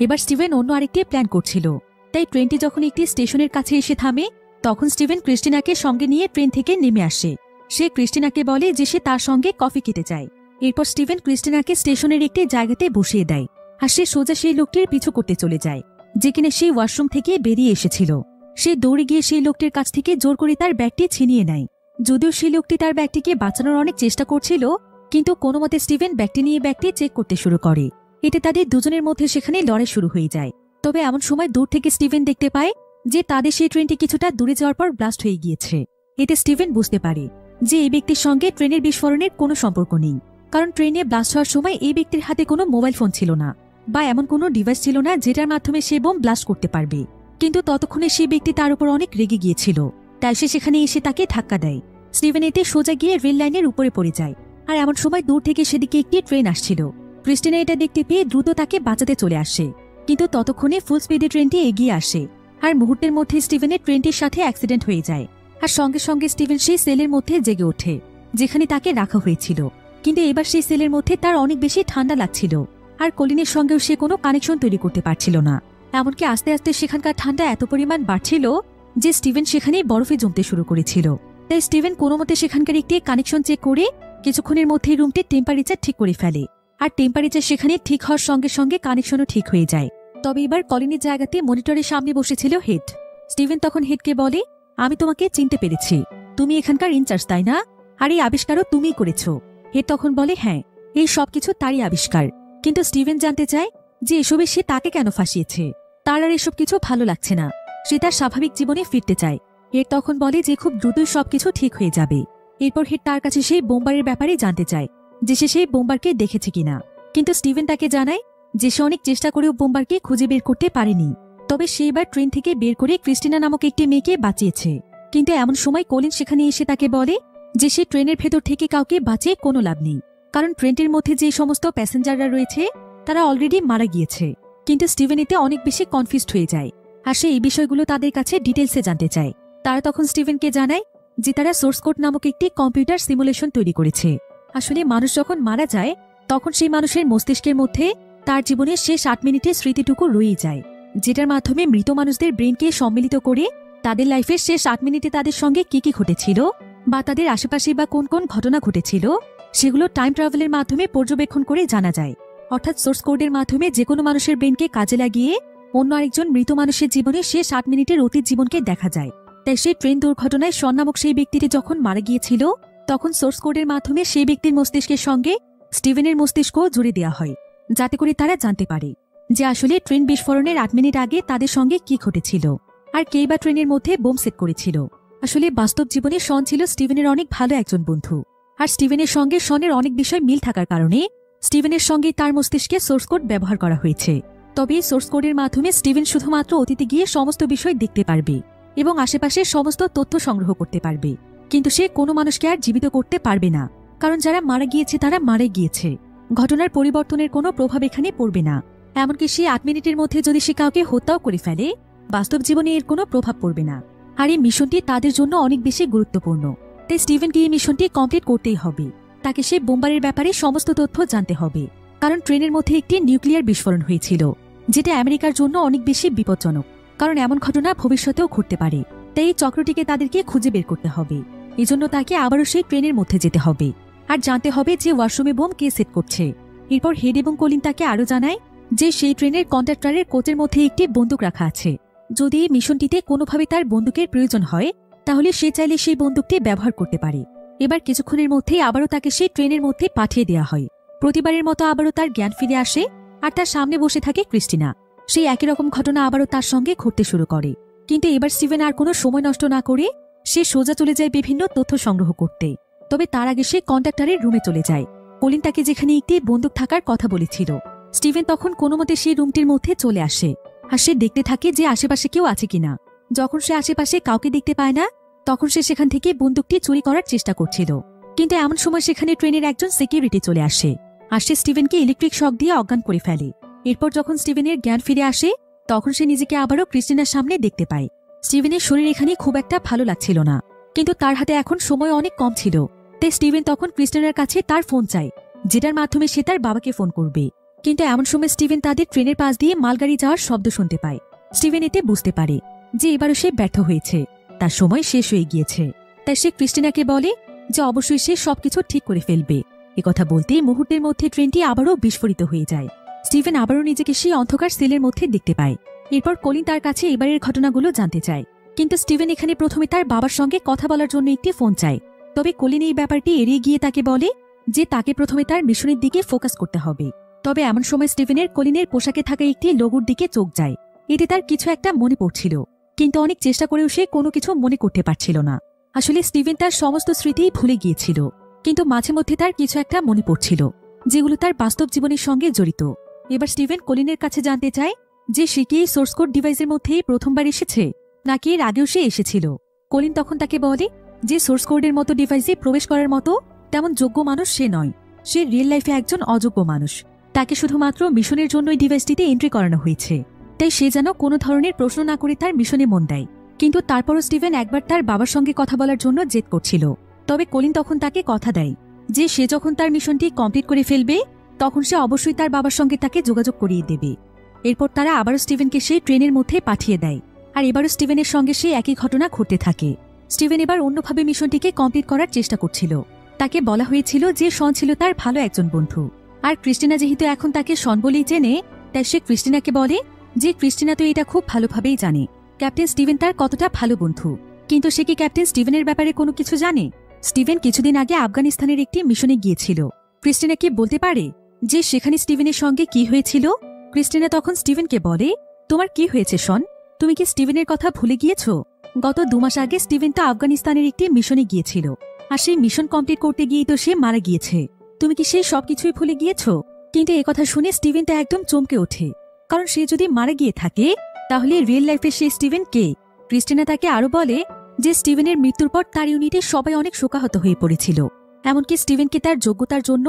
এবার স্টিভেন অন্য আরেকটি প্ল্যান করছিল, তাই ট্রেনটি যখন একটি স্টেশনের কাছে এসে থামে তখন স্টিভেন ক্রিস্টিনাকে সঙ্গে নিয়ে ট্রেন থেকে নেমে আসে। সে ক্রিস্টিনাকে বলে যে সে তার সঙ্গে কফি খেতে চায়। এরপর স্টিভেন ক্রিস্টিনাকে স্টেশনের একটি জায়গাতে বসিয়ে দেয় আর সে সোজা সেই লোকটির পিছু করতে চলে যায় যে কিনা সেই ওয়াশরুম থেকে বেরিয়ে এসেছিল। সে দৌড়ে গিয়ে সেই লোকটির কাছ থেকে জোর করে তার ব্যাগটি ছিনিয়ে নেয়। যদিও সেই লোকটি তার ব্যাগটিকে বাঁচানোর অনেক চেষ্টা করছিল, কিন্তু কোনো মতে স্টিভেন ব্যাগটি নিয়ে ব্যাগটি চেক করতে শুরু করে। এতে তাদের দুজনের মধ্যে সেখানে লড়াই শুরু হয়ে যায়। তবে এমন সময় দূর থেকে স্টিভেন দেখতে পায় যে তাদের সেই ট্রেনটি কিছুটা দূরে যাওয়ার পর ব্লাস্ট হয়ে গিয়েছে। এতে স্টিভেন বুঝতে পারে যে এই ব্যক্তির সঙ্গে ট্রেনের বিস্ফোরণের কোনো সম্পর্ক নেই, কারণ ট্রেনে ব্লাস্ট হওয়ার সময় এই ব্যক্তির হাতে কোনো মোবাইল ফোন ছিল না বা এমন কোনো ডিভাইস ছিল না যেটার মাধ্যমে সে বোম ব্লাস্ট করতে পারবে। কিন্তু ততক্ষণে সেই ব্যক্তি তার উপর অনেক রেগে গিয়েছিল, তাই সে সেখানে এসে তাকে ধাক্কা দেয়। স্টিভেন এতে সোজা গিয়ে রেল লাইনের উপরে পড়ে যায়। আর এমন সময় দূর থেকে সেদিকে একটি ট্রেন আসছিল। ক্রিস্টিনা এটা দেখতে পেয়ে দ্রুত তাকে বাঁচাতে চলে আসে, কিন্তু ততক্ষণে ফুল স্পিডে ট্রেনটি এগিয়ে আসে আর মুহূর্তের মধ্যে স্টিভেনের ট্রেনটির সাথে অ্যাক্সিডেন্ট হয়ে যায়। আর সঙ্গে সঙ্গে স্টিভেন সেই সেলের মধ্যে জেগে ওঠে যেখানে তাকে রাখা হয়েছিল। কিন্তু এবার সেই সেলের মধ্যে তার অনেক বেশি ঠান্ডা লাগছিল, আর কলিনের সঙ্গেও সে কোনো কানেকশন তৈরি করতে পারছিল না। এমনকি আস্তে আস্তে সেখানকার ঠান্ডা এত পরিমাণ বাড়ছিল যে স্টিভেন সেখানে বরফে জমতে শুরু করেছিল। তাই স্টিভেন কোনো মতে সেখানকার একটি কানেকশন চেক করে কিছুক্ষণের মধ্যেই রুমটির টেম্পারেচার ঠিক করে ফেলে, আর টেম্পারেচার সেখানে ঠিক হওয়ার সঙ্গে সঙ্গে কানেকশনও ঠিক হয়ে যায়। তবে এবার কলিনের জায়গাতে মনিটরের সামনে বসেছিল হেড। স্টিভেন তখন হেডকে বলে, আমি তোমাকে চিনতে পেরেছি, তুমি এখানকার ইনচার্জ তাই না? আর এই আবিষ্কারও তুমিই করেছ। হেড তখন বলে, হ্যাঁ, এই সবকিছু তারই আবিষ্কার। কিন্তু স্টিভেন জানতে চায় যে এসবে সে তাকে কেন ফাঁসিয়েছে। তার আর এসব কিছু ভালো লাগছে না, সে তার স্বাভাবিক জীবনে ফিরতে চায়। হেড তখন বলে যে খুব দ্রুতই সবকিছু ঠিক হয়ে যাবে। এরপর হেড তার কাছে সেই বোমবারের ব্যাপারে জানতে চায় যে সে সেই বোমবারকে দেখেছে কিনা। কিন্তু স্টিভেন তাকে জানায় যে সে অনেক চেষ্টা করেও বোমবারকে খুঁজে বের করতে পারেনি। তবে সে এবার ট্রেন থেকে বের করে ক্রিস্টিনা নামক একটি মেয়েকে বাঁচিয়েছে। কিন্তু এমন সময় কলিন সেখানে এসে তাকে বলে যে সে ট্রেনের ভেতর থেকে কাউকে বাঁচিয়ে কোনো লাভ নেই, কারণ ট্রেনটির মধ্যে যে সমস্ত প্যাসেঞ্জাররা রয়েছে তারা অলরেডি মারা গিয়েছে। কিন্তু স্টিভেন এতে অনেক বেশি কনফিউজড হয়ে যায় আর সে এই বিষয়গুলো তাদের কাছে ডিটেলসে জানতে চায়। তারা তখন স্টিভেনকে জানায় যে তারা সোর্স কোড নামক একটি কম্পিউটার সিমুলেশন তৈরি করেছে আসলে মানুষ যখন মারা যায় তখন সেই মানুষের মস্তিষ্কের মধ্যে তার জীবনের শেষ 8 মিনিটের স্মৃতিটুকু রয়ে যায়, যেটার মাধ্যমে মৃত মানুষদের ব্রেনকে সম্মিলিত করে তাদের লাইফের শেষ 8 মিনিটে তাদের সঙ্গে কি কি ঘটেছিল বা তাদের আশেপাশে বা কোন কোন ঘটনা ঘটেছিল সেগুলো টাইম ট্রাভেলের মাধ্যমে পর্যবেক্ষণ করে জানা যায়। অর্থাৎ সোর্স কোডের মাধ্যমে যে কোনো মানুষের ব্রেনকে কাজে লাগিয়ে অন্য আরেকজন মৃত মানুষের জীবনে শেষ 8 মিনিটের অতীত জীবনকে দেখা যায়। তাই সেই ট্রেন দুর্ঘটনায় শন নামক সেই ব্যক্তিটি যখন মারা গিয়েছিল তখন সোর্স কোডের মাধ্যমে সেই ব্যক্তির মস্তিষ্কের সঙ্গে স্টিভেনের মস্তিষ্কও জুড়ে দেওয়া হয়, যাতে করে তারা জানতে পারে যে আসলে ট্রেন বিস্ফোরণের 8 মিনিট আগে তাদের সঙ্গে কি ঘটেছিল আর কেই বা ট্রেনের মধ্যে বোম সেট করেছিল। আসলে বাস্তব জীবনে শন ছিল স্টিভেনের অনেক ভালো একজন বন্ধু, আর স্টিভেনের সঙ্গে শনের অনেক বিষয় মিল থাকার কারণে স্টিভেনের সঙ্গে তার মস্তিষ্কে সোর্স কোড ব্যবহার করা হয়েছে। তবে এই সোর্স কোডের মাধ্যমে স্টিভেন শুধুমাত্র অতীতে গিয়ে সমস্ত বিষয় দেখতে পারবে এবং আশেপাশের সমস্ত তথ্য সংগ্রহ করতে পারবে, কিন্তু সে কোনো মানুষকে আর জীবিত করতে পারবে না, কারণ যারা মারা গিয়েছে তারা মারা গিয়েছে। ঘটনার পরিবর্তনের কোনো প্রভাব এখানে পড়বে না। এমনকি সে 8 মিনিটের মধ্যে যদি সে কাউকে হত্যাও করে ফেলে, বাস্তব জীবনে এর কোনো প্রভাব পড়বে না। আর এই মিশনটি তাদের জন্য অনেক বেশি গুরুত্বপূর্ণ। তাই স্টিভেনকে এই মিশনটি কমপ্লিট করতেই হবে। তাকে সেই বোমবারের ব্যাপারে সমস্ত তথ্য জানতে হবে, কারণ ট্রেনের মধ্যে একটি নিউক্লিয়ার বিস্ফোরণ হয়েছিল, যেটা আমেরিকার জন্য অনেক বেশি বিপজ্জনক, কারণ এমন ঘটনা ভবিষ্যতেও ঘটতে পারে। তাই এই চক্রটিকে তাদেরকে খুঁজে বের করতে হবে। এজন্য তাকে আবারও সেই ট্রেনের মধ্যে যেতে হবে আর জানতে হবে যে ওয়াশরুমে বোম কে সেট করছে। এরপর হেড এবং কলিন তাকে আরও জানায় যে সেই ট্রেনের কন্ডাক্টরের কোচের মধ্যে একটি বন্দুক রাখা আছে। যদি এই মিশনটিতে কোনোভাবে তার বন্দুকের প্রয়োজন হয় তাহলে সে চাইলে সেই বন্দুকটি ব্যবহার করতে পারে। এবার কিছুক্ষণের মধ্যেই আবারও তাকে সেই ট্রেনের মধ্যে পাঠিয়ে দেওয়া হয়। প্রতিবারের মতো আবারও তার জ্ঞান ফিরে আসে আর তার সামনে বসে থাকে ক্রিস্টিনা। সেই একই রকম ঘটনা আবারও তার সঙ্গে ঘটতে শুরু করে, কিন্তু এবার স্টিভেন আর কোনো সময় নষ্ট না করে সে সোজা চলে যায় বিভিন্ন তথ্য সংগ্রহ করতে। তবে তার আগে সে কন্ডাক্টরের রুমে চলে যায়। কলিন তাকে যেখানে একটি বন্দুক থাকার কথা বলেছিল, স্টিভেন তখন কোনো মতে সেই রুমটির মধ্যে চলে আসে আর সে দেখতে থাকে যে আশেপাশে কেউ আছে কিনা। যখন সে আশেপাশে কাউকে দেখতে পায় না তখন সে সেখান থেকে বন্দুকটি চুরি করার চেষ্টা করছিল, কিন্তু এমন সময় সেখানে ট্রেনের একজন সিকিউরিটি চলে আসে আর সে স্টিভেনকে ইলেকট্রিক শক দিয়ে অজ্ঞান করে ফেলে। এরপর যখন স্টিভেনের জ্ঞান ফিরে আসে তখন সে নিজেকে আবারও ক্রিস্টিনার সামনে দেখতে পায়। স্টিভেনের শরীর এখানে খুব একটা ভালো লাগছিল না, কিন্তু তার হাতে এখন সময় অনেক কম ছিল। তাই স্টিভেন তখন ক্রিস্টিনার কাছে তার ফোন চায়, যেটার মাধ্যমে সে তার বাবাকে ফোন করবে। কিন্তু এমন সময় স্টিভেন তাদের ট্রেনের পাশ দিয়ে মালগাড়ি যাওয়ার শব্দ শুনতে পায়। স্টিভেন এতে বুঝতে পারে যে এবারও সে ব্যর্থ হয়েছে, তার সময় শেষ হয়ে গিয়েছে। তাই সে ক্রিস্টিনাকে বলে যে অবশ্যই সে সবকিছু ঠিক করে ফেলবে। একথা বলতেই মুহূর্তের মধ্যে ট্রেনটি আবারও বিস্ফোরিত হয়ে যায়। স্টিভেন আবারও নিজেকে সেই অন্ধকার সেলের মধ্যে দেখতে পায়। এরপর কলিন তার কাছে এবারের ঘটনাগুলো জানতে চায়, কিন্তু স্টিভেন এখানে প্রথমে তার বাবার সঙ্গে কথা বলার জন্য একটি ফোন চায়। তবে কলিন এই ব্যাপারটি এড়িয়ে গিয়ে তাকে বলে যে তাকে প্রথমে তার মিশনের দিকে ফোকাস করতে হবে। তবে এমন সময় স্টিভেনের কলিনের পোশাকে থাকা একটি লোগোর দিকে চোখ যায়। এতে তার কিছু একটা মনে পড়ছিল, কিন্তু অনেক চেষ্টা করেও সে কোনো কিছু মনে করতে পারছিল না। আসলে স্টিভেন তার সমস্ত স্মৃতিই ভুলে গিয়েছিল, কিন্তু মাঝে মধ্যে তার কিছু একটা মনে পড়ছিল যেগুলো তার বাস্তব জীবনের সঙ্গে জড়িত। এবার স্টিভেন কলিনের কাছে জানতে চায় যে সে কি সোর্স কোড ডিভাইসের মধ্যেই প্রথমবার এসেছে নাকি এর আগেও সে এসেছিল। কলিন তখন তাকে বলে যে সোর্স কোডের মতো ডিভাইসে প্রবেশ করার মতো তেমন যোগ্য মানুষ সে নয়, সে রিয়েল লাইফে একজন অযোগ্য মানুষ। তাকে শুধুমাত্র মিশনের জন্য এই ডিভাইসটিতে এন্ট্রি করানো হয়েছে, তাই সে যেন কোনো ধরনের প্রশ্ন না করে তার মিশনে মন দেয়। কিন্তু তারপরও স্টিভেন একবার তার বাবার সঙ্গে কথা বলার জন্য জেদ করছিল। তবে কলিন তখন তাকে কথা দেয় যে সে যখন তার মিশনটি কমপ্লিট করে ফেলবে তখন সে অবশ্যই তার বাবার সঙ্গে তাকে যোগাযোগ করিয়ে দেবে। এরপর তারা আবারও স্টিভেনকে সেই ট্রেনের মধ্যে পাঠিয়ে দেয়, আর এবারও স্টিভেনের সঙ্গে সেই একই ঘটনা ঘটতে থাকে। স্টিভেন এবার অন্যভাবে মিশনটিকে কমপ্লিট করার চেষ্টা করছিল। তাকে বলা হয়েছিল যে শন ছিল তার ভালো একজন বন্ধু, আর ক্রিস্টিনা যেহেতু এখন তাকে শন বলেই চেনে তাই সে ক্রিস্টিনাকে বলে যে ক্রিস্টিনা তো এটা খুব ভালোভাবেই জানে ক্যাপ্টেন স্টিভেন তার কতটা ভালো বন্ধু। কিন্তু সে কি ক্যাপ্টেন স্টিভেনের ব্যাপারে কোনো কিছু জানে? স্টিভেন কিছুদিন আগে আফগানিস্তানের একটি মিশনে গিয়েছিল। ক্রিস্টিনা কি বলতে পারে যে সেখানে স্টিভেনের সঙ্গে কি হয়েছিল? ক্রিস্টিনা তখন স্টিভেনকে বলে, তোমার কি হয়েছে শন? তুমি কি স্টিভেনের কথা ভুলে গিয়েছ? গত 2 মাস আগে স্টিভেন তো আফগানিস্তানের একটি মিশনে গিয়েছিল, আর সেই মিশন কমপ্লিট করতে গিয়েই তো সে মারা গিয়েছে। তুমি কি সেই সবকিছুই ভুলে গিয়েছ? কিন্তু একথা শুনে স্টিভেন তো একদম চমকে ওঠে, কারণ সে যদি মারা গিয়ে থাকে তাহলে রিয়েল লাইফে সেই স্টিভেন কে? ক্রিস্টিনা তাকে আরো বলে যে স্টিভেনের মৃত্যুর পর তার ইউনিটে সবাই অনেক শোকাহত হয়ে পড়েছিল, এমনকি স্টিভেনকে তার যোগ্যতার জন্য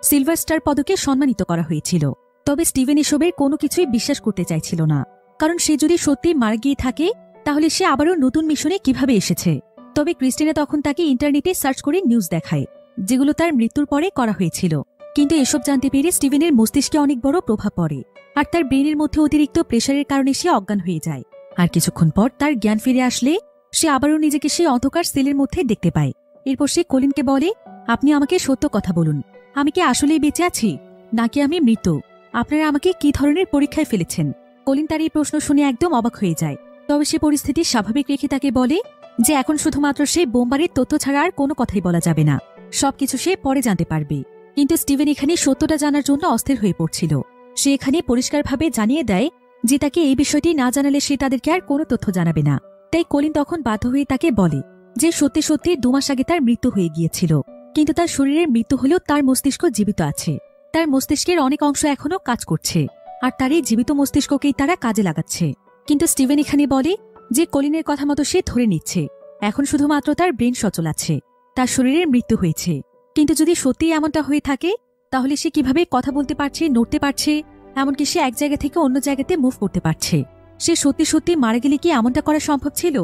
সিলভার স্টার পদকে সম্মানিত করা হয়েছিল। তবে স্টিভেন এসবের কোনো কিছুই বিশ্বাস করতে চাইছিল না, কারণ সে যদি সত্যি মারা গিয়ে থাকে তাহলে সে আবারও নতুন মিশনে কিভাবে এসেছে। তবে ক্রিস্টিনা তখন তাকে ইন্টারনেটে সার্চ করে নিউজ দেখায় যেগুলো তার মৃত্যুর পরে করা হয়েছিল। কিন্তু এসব জানতে পেরে স্টিভেনের মস্তিষ্কে অনেক বড় প্রভাব পড়ে, আর তার ব্রেনের মধ্যে অতিরিক্ত প্রেশারের কারণে সে অজ্ঞান হয়ে যায়। আর কিছুক্ষণ পর তার জ্ঞান ফিরে আসলে সে আবারও নিজেকে সেই অন্ধকার সেলের মধ্যে দেখতে পায়। এরপর সে কলিনকে বলে, আপনি আমাকে সত্য কথা বলুন, আমি কি আসলেই বেঁচে আছি নাকি আমি মৃত? আপনারা আমাকে কি ধরনের পরীক্ষায় ফেলেছেন? কলিন তার এই প্রশ্ন শুনে একদম অবাক হয়ে যায়। তবে সে পরিস্থিতি স্বাভাবিক রেখে তাকে বলে যে এখন শুধুমাত্র সেই বোমবারের তথ্য ছাড়া আর কোনো কথাই বলা যাবে না, সবকিছু সে পরে জানতে পারবে। কিন্তু স্টিভেন এখানে সত্যটা জানার জন্য অস্থির হয়ে পড়ছিল। সে এখানে পরিষ্কারভাবে জানিয়ে দেয় যে তাকে এই বিষয়টি না জানালে সে তাদেরকে আর কোনো তথ্য জানাবে না। তাই কলিন তখন বাধ্য হয়ে তাকে বলে যে সত্যি সত্যি 2 মাস আগে তার মৃত্যু হয়ে গিয়েছিল, কিন্তু তার শরীরের মৃত্যু হলেও তার মস্তিষ্ক জীবিত আছে। তার মস্তিষ্কের অনেক অংশ এখনও কাজ করছে, আর তার এই জীবিত মস্তিষ্ককেই তারা কাজে লাগাচ্ছে। কিন্তু স্টিভেন এখানে বলে যে কলিনের কথা মতো সে ধরে নিচ্ছে এখন শুধুমাত্র তার ব্রেন সচল আছে, তার শরীরের মৃত্যু হয়েছে। কিন্তু যদি সত্যিই এমনটা হয়ে থাকে তাহলে সে কিভাবে কথা বলতে পারছে, নড়তে পারছে, এমনকি সে এক জায়গা থেকে অন্য জায়গাতে মুভ করতে পারছে? সে সত্যি সত্যি মারা গেলে কি এমনটা করা সম্ভব ছিল?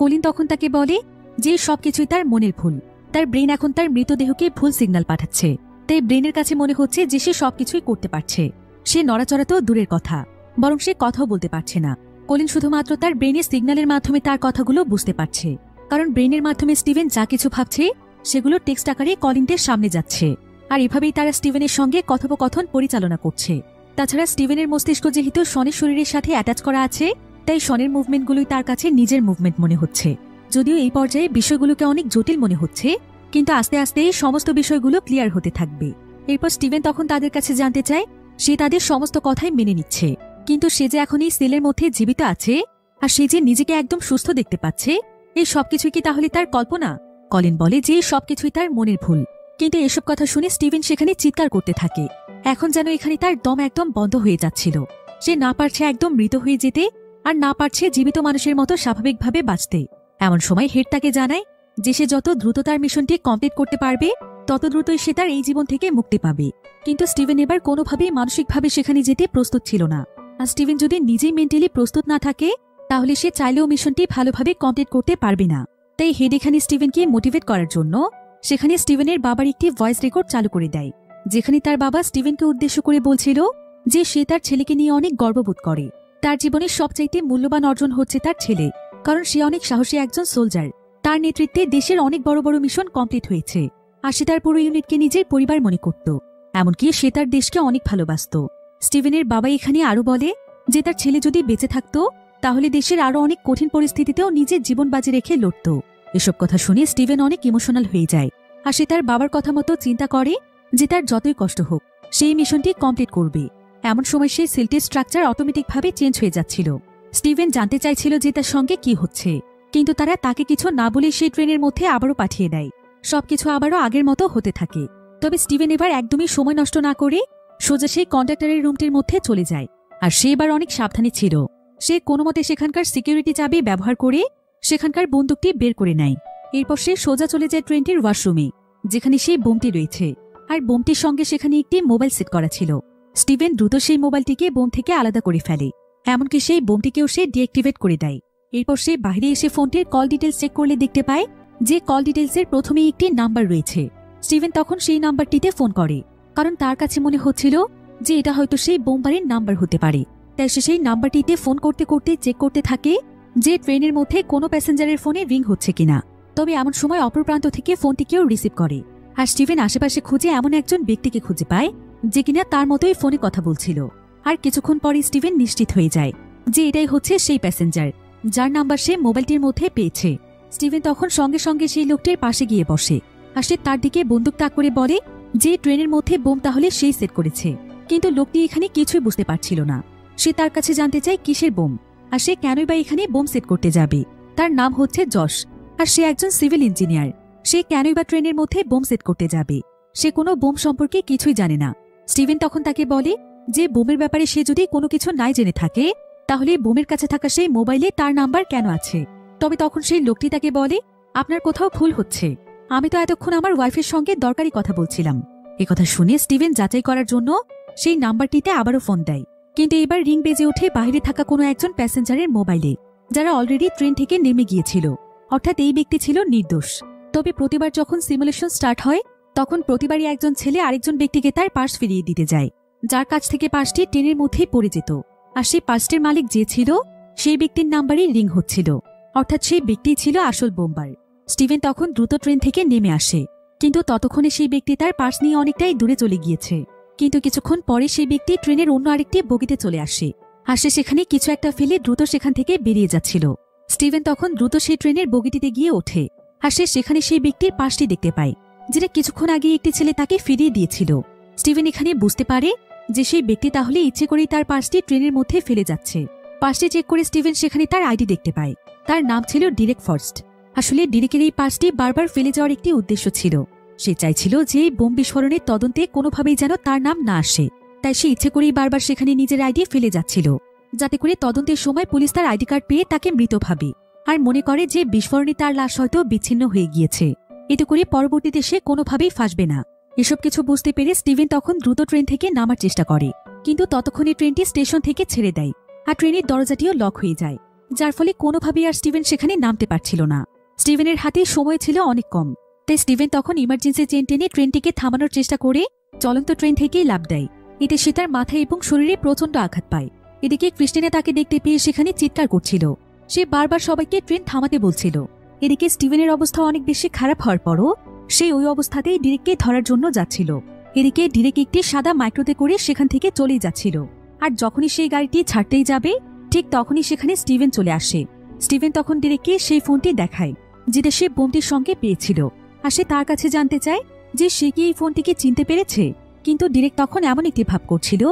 কলিন তখন তাকে বলে যে সবকিছুই তার মনের ভুল। তার ব্রেন এখন তার মৃতদেহকে ভুল সিগন্যাল পাঠাচ্ছে, তাই ব্রেনের কাছে মনে হচ্ছে যে সে সবকিছুই করতে পারছে। সে নড়াচড়া তো দূরের কথা, বরং সে কথাও বলতে পারছে না। কলিন শুধুমাত্র তার ব্রেনের সিগন্যালের মাধ্যমে তার কথাগুলো বুঝতে পারছে, কারণ ব্রেনের মাধ্যমে স্টিভেন যা কিছু ভাবছে সেগুলো টেক্সট আকারে কলিনের সামনে যাচ্ছে। আর এভাবেই তারা স্টিভেনের সঙ্গে কথোপকথন পরিচালনা করছে। তাছাড়া স্টিভেনের মস্তিষ্ক যেহেতু শনের শরীরের সাথে অ্যাটাচ করা আছে, তাই শনের মুভমেন্টগুলোই তার কাছে নিজের মুভমেন্ট মনে হচ্ছে। যদিও এই পর্যায়ে বিষয়গুলোকে অনেক জটিল মনে হচ্ছে, কিন্তু আস্তে আস্তে এই সমস্ত বিষয়গুলো ক্লিয়ার হতে থাকবে। এরপর স্টিভেন তখন তাদের কাছে জানতে চায় সে তাদের সমস্ত কথাই মেনে নিচ্ছে, কিন্তু সে যে এখন এই সেলের মধ্যে জীবিত আছে আর সে যে নিজেকে একদম সুস্থ দেখতে পাচ্ছে, এই সবকিছুই কি তাহলে তার কল্পনা? কলিন বলে যে সবকিছুই তার মনের ভুল। কিন্তু এসব কথা শুনে স্টিভেন সেখানে চিৎকার করতে থাকে। এখন যেন এখানে তার দম একদম বন্ধ হয়ে যাচ্ছিল। সে না পারছে একদম মৃত হয়ে যেতে, আর না পারছে জীবিত মানুষের মতো স্বাভাবিকভাবে বাঁচতে। এমন সময় হেড তাকে জানায় যে সে যত দ্রুত তার মিশনটি কমপ্লিট করতে পারবে তত দ্রুতই সে তার এই জীবন থেকে মুক্তি পাবে। কিন্তু স্টিভেন এবার কোনোভাবেই মানসিকভাবে সেখানে যেতে প্রস্তুত ছিল না। আর স্টিভেন যদি নিজেই মেন্টালি প্রস্তুত না থাকে তাহলে সে চাইলেও মিশনটি ভালোভাবে কমপ্লিট করতে পারবে না। তাই হেড এখানে স্টিভেনকে মোটিভেট করার জন্য সেখানে স্টিভেনের বাবার একটি ভয়েস রেকর্ড চালু করে দেয়, যেখানে তার বাবা স্টিভেনকে উদ্দেশ্য করে বলছিল যে সে তার ছেলেকে নিয়ে অনেক গর্ববোধ করে। তার জীবনের সবচাইতে মূল্যবান অর্জন হচ্ছে তার ছেলে, কারণ সে অনেক সাহসী একজন সোলজার। তার নেতৃত্বে দেশের অনেক বড় বড় মিশন কমপ্লিট হয়েছে, আর সে তার পুরো ইউনিটকে নিজের পরিবার মনে করত। এমনকি সে তার দেশকে অনেক ভালোবাসত। স্টিভেনের বাবা এখানে আরো বলে যে তার ছেলে যদি বেঁচে থাকত তাহলে দেশের আরো অনেক কঠিন পরিস্থিতিতেও নিজের জীবন বাজি রেখে লড়ত। এসব কথা শুনে স্টিভেন অনেক ইমোশনাল হয়ে যায়, আর সে তার বাবার কথা মতো চিন্তা করে যে তার যতই কষ্ট হোক সেই মিশনটি কমপ্লিট করবে। এমন সময় সেই সেলটির স্ট্রাকচার অটোমেটিকভাবে চেঞ্জ হয়ে যাচ্ছিল। স্টিভেন জানতে চাইছিল যে তার সঙ্গে কি হচ্ছে, কিন্তু তারা তাকে কিছু না বলে সেই ট্রেনের মধ্যে আবারও পাঠিয়ে দেয়। সবকিছু আবারও আগের মতো হতে থাকে। তবে স্টিভেন এবার একদমই সময় নষ্ট না করে সোজা সেই কন্ডাক্টরের রুমটির মধ্যে চলে যায়। আর সে এবার অনেক সাবধানী ছিল। সে কোনো মতে সেখানকার সিকিউরিটি চাবি ব্যবহার করে সেখানকার বন্দুকটি বের করে নেয়। এরপর সে সোজা চলে যায় ট্রেনটির ওয়াশরুমে, যেখানে সেই বোমটি রয়েছে, আর বোমটির সঙ্গে সেখানে একটি মোবাইল সেট করা ছিল। স্টিভেন দ্রুত সেই মোবাইলটিকে বোম থেকে আলাদা করে ফেলে, এমনকি সেই বোমটিকেও সে ডিঅ্যাক্টিভেট করে দেয়। এরপর সে বাইরে এসে ফোনটির কল ডিটেলস চেক করলে দেখতে পায় যে কল ডিটেলসের প্রথমেই একটি নাম্বার রয়েছে। স্টিভেন তখন সেই নাম্বারটিতে ফোন করে, কারণ তার কাছে মনে হচ্ছিল যে এটা হয়তো সেই বোমবারের নাম্বার হতে পারে। তাই সে সেই নাম্বারটিতে ফোন করতে করতে চেক করতে থাকে যে ট্রেনের মধ্যে কোনো প্যাসেঞ্জারের ফোনে রিং হচ্ছে কিনা। তবে এমন সময় অপর প্রান্ত থেকে ফোনটি কেউ রিসিভ করে, আর স্টিভেন আশেপাশে খুঁজে এমন একজন ব্যক্তিকে খুঁজে পায় যে কিনা তার মতোই ফোনে কথা বলছিল। আর কিছুক্ষণ পরে স্টিভেন নিশ্চিত হয়ে যায় যে এটাই হচ্ছে সেই প্যাসেঞ্জার যার নাম্বার সে মোবাইলটির মধ্যে পেয়েছে। স্টিভেন তখন সঙ্গে সঙ্গে সেই লোকটির পাশে গিয়ে বসে, আর সে তার দিকে বন্দুক তাক করে বলে যে ট্রেনের মধ্যে বোম তাহলে সেই সেট করেছে। কিন্তু লোকটি এখানে কিছুই বুঝতে পারছিল না। সে তার কাছে জানতে চায় কিসের বোম, আর সে কেনই বা এখানে বোম সেট করতে যাবে। তার নাম হচ্ছে যশ, আর সে একজন সিভিল ইঞ্জিনিয়ার। সে কেনই বা ট্রেনের মধ্যে বোম সেট করতে যাবে? সে কোনো বোম সম্পর্কে কিছুই জানে না। স্টিভেন তখন তাকে বলে যে বোমের ব্যাপারে সে যদি কোনো কিছু নাই জেনে থাকে তাহলে বোমের কাছে থাকা সেই মোবাইলে তার নাম্বার কেন আছে। তবে তখন সেই লোকটি তাকে বলে আপনার কোথাও ভুল হচ্ছে, আমি তো এতক্ষণ আমার ওয়াইফের সঙ্গে দরকারি কথা বলছিলাম। একথা শুনে স্টিভেন যাচাই করার জন্য সেই নাম্বারটিতে আবারও ফোন দেয়, কিন্তু এবার রিং বেজে ওঠে বাইরে থাকা কোনো একজন প্যাসেঞ্জারের মোবাইলে, যারা অলরেডি ট্রেন থেকে নেমে গিয়েছিল। অর্থাৎ এই ব্যক্তি ছিল নির্দোষ। তবে প্রতিবার যখন সিমুলেশন স্টার্ট হয় তখন প্রতিবারই একজন ছেলে আরেকজন ব্যক্তিকে তার পার্স ফিরিয়ে দিতে যায়, যার কাছ থেকে পার্সটি ট্রেনের মধ্যেই পড়ে যেত। আর সেই পার্সটির মালিক যে ছিল সেই ব্যক্তির নাম্বারই রিং হচ্ছিল, অর্থাৎ সেই ব্যক্তিই ছিল আসল বোম্বার। স্টিভেন তখন দ্রুত ট্রেন থেকে নেমে আসে, কিন্তু ততক্ষণে সেই ব্যক্তি তার পার্স নিয়ে অনেকটাই দূরে চলে গিয়েছে। কিন্তু কিছুক্ষণ পরে সেই ব্যক্তি ট্রেনের অন্য আরেকটি বগিতে চলে আসে, আর সে সেখানে কিছু একটা ফেলে দ্রুত সেখান থেকে বেরিয়ে যাচ্ছিল। স্টিভেন তখন দ্রুত সেই ট্রেনের বগিটিতে গিয়ে ওঠে, আর সে সেখানে সেই ব্যক্তির পার্সটি দেখতে পায়, যেটা কিছুক্ষণ আগে একটি ছেলে তাকে ফিরিয়ে দিয়েছিল। স্টিভেন এখানে বুঝতে পারে যে সেই ব্যক্তি তাহলে ইচ্ছে করেই তার পার্সটি ট্রেনের মধ্যে ফেলে যাচ্ছে। পার্সটি চেক করে স্টিভেন সেখানে তার আইডি দেখতে পায়। তার নাম ছিল ডিরেক ফর্স্ট। আসলে ডিরেকের এই পার্সটি বারবার ফেলে যাওয়ার একটি উদ্দেশ্য ছিল। সে চাইছিল যে এই বোম বিস্ফোরণের তদন্তে কোনোভাবেই যেন তার নাম না আসে, তাই সে ইচ্ছে করেই বারবার সেখানে নিজের আইডি ফেলে যাচ্ছিল, যাতে করে তদন্তের সময় পুলিশ তার আইডি কার্ড পেয়ে তাকে মৃত ভাবে আর মনে করে যে বিস্ফোরণে তার লাশ হয়তো বিচ্ছিন্ন হয়ে গিয়েছে। এতে করে পরবর্তীতে সে কোনোভাবেই ফাঁসবে না। এসব কিছু বুঝতে পেরে স্টিভেন তখন দ্রুত ট্রেন থেকে নামার চেষ্টা করে, কিন্তু ততক্ষণে ট্রেনটি স্টেশন থেকে ছেড়ে দেয় আর ট্রেনের দরজাটিও লক হয়ে যায়, যার ফলে কোনোভাবেই আর স্টিভেন সেখানে নামতে পারছিল না। স্টিভেনের হাতে সময় ছিল অনেক কম, তাই স্টিভেন তখন ইমার্জেন্সি চেন টেনে ট্রেনটিকে থামানোর চেষ্টা করে চলন্ত ট্রেন থেকেই লাফ দেয়। এতে সে তার মাথায় এবং শরীরে প্রচণ্ড আঘাত পায়। এদিকে ক্রিস্টিনা তাকে দেখতে পেয়ে সেখানে চিৎকার করছিল। সে বারবার সবাইকে ট্রেন থামাতে বলছিল। এদিকে স্টিভেনের অবস্থা অনেক বেশি খারাপ হওয়ার পরও সে ওই অবস্থাতেই ডিরেককে ধরার জন্য যাচ্ছিল। এদিকে ডিরেক একটি সাদা মাইক্রোতে করে সেখান থেকে চলেই যাচ্ছিল, আর যখনই সেই গাড়িটি ছাড়তেই যাবে ঠিক তখনই সেখানে স্টিভেন চলে আসে। স্টিভেন তখন ডিরেককে সেই ফোনটি দেখায় যেটা সে বোমটির সঙ্গে পেয়েছিল, আর সে তার কাছে জানতে চায় যে সে কি এই ফোনটিকে চিনতে পেরেছে। কিন্তু ডিরেক তখন এমন একটি ভাব করছিল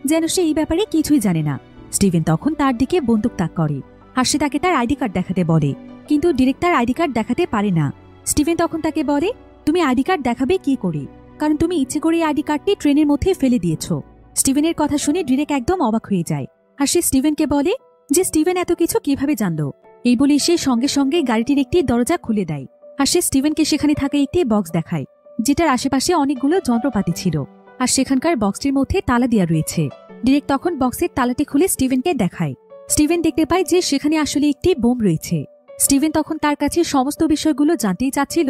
যেন সে এই ব্যাপারে কিছুই জানে না। স্টিভেন তখন তার দিকে বন্দুক তাক করে, আর সে তাকে তার আইডি কার্ড দেখাতে বলে, কিন্তু ডিরেক তার আইডি কার্ড দেখাতে পারে না। স্টিভেন তখন তাকে বলে, তুমি আইডি কার্ড দেখাবে কি করে, কারণ তুমি ইচ্ছে করে আইডি কার্ডটি ট্রেনের মধ্যে ফেলে দিয়েছ। স্টিভেনের কথা শুনে ডিরেক একদম অবাক হয়ে যায়, আর সে স্টিভেনকে বলে যে স্টিভেন এত কিছু কিভাবে জানলো। এই বলে সে সঙ্গে সঙ্গে গাড়িটির একটি দরজা খুলে দেয়, আর সে স্টিভেনকে সেখানে থাকা একটি বক্স দেখায় যেটার আশেপাশে অনেকগুলো যন্ত্রপাতি ছিল, আর সেখানকার বক্সটির মধ্যে তালা দেওয়া রয়েছে। ডিরেক তখন বক্সের তালাটি খুলে স্টিভেনকে দেখায়। স্টিভেন দেখতে পায় যে সেখানে আসলে একটি বোম রয়েছে। স্টিভেন তখন তার কাছে সমস্ত বিষয়গুলো জানতেই চাচ্ছিল,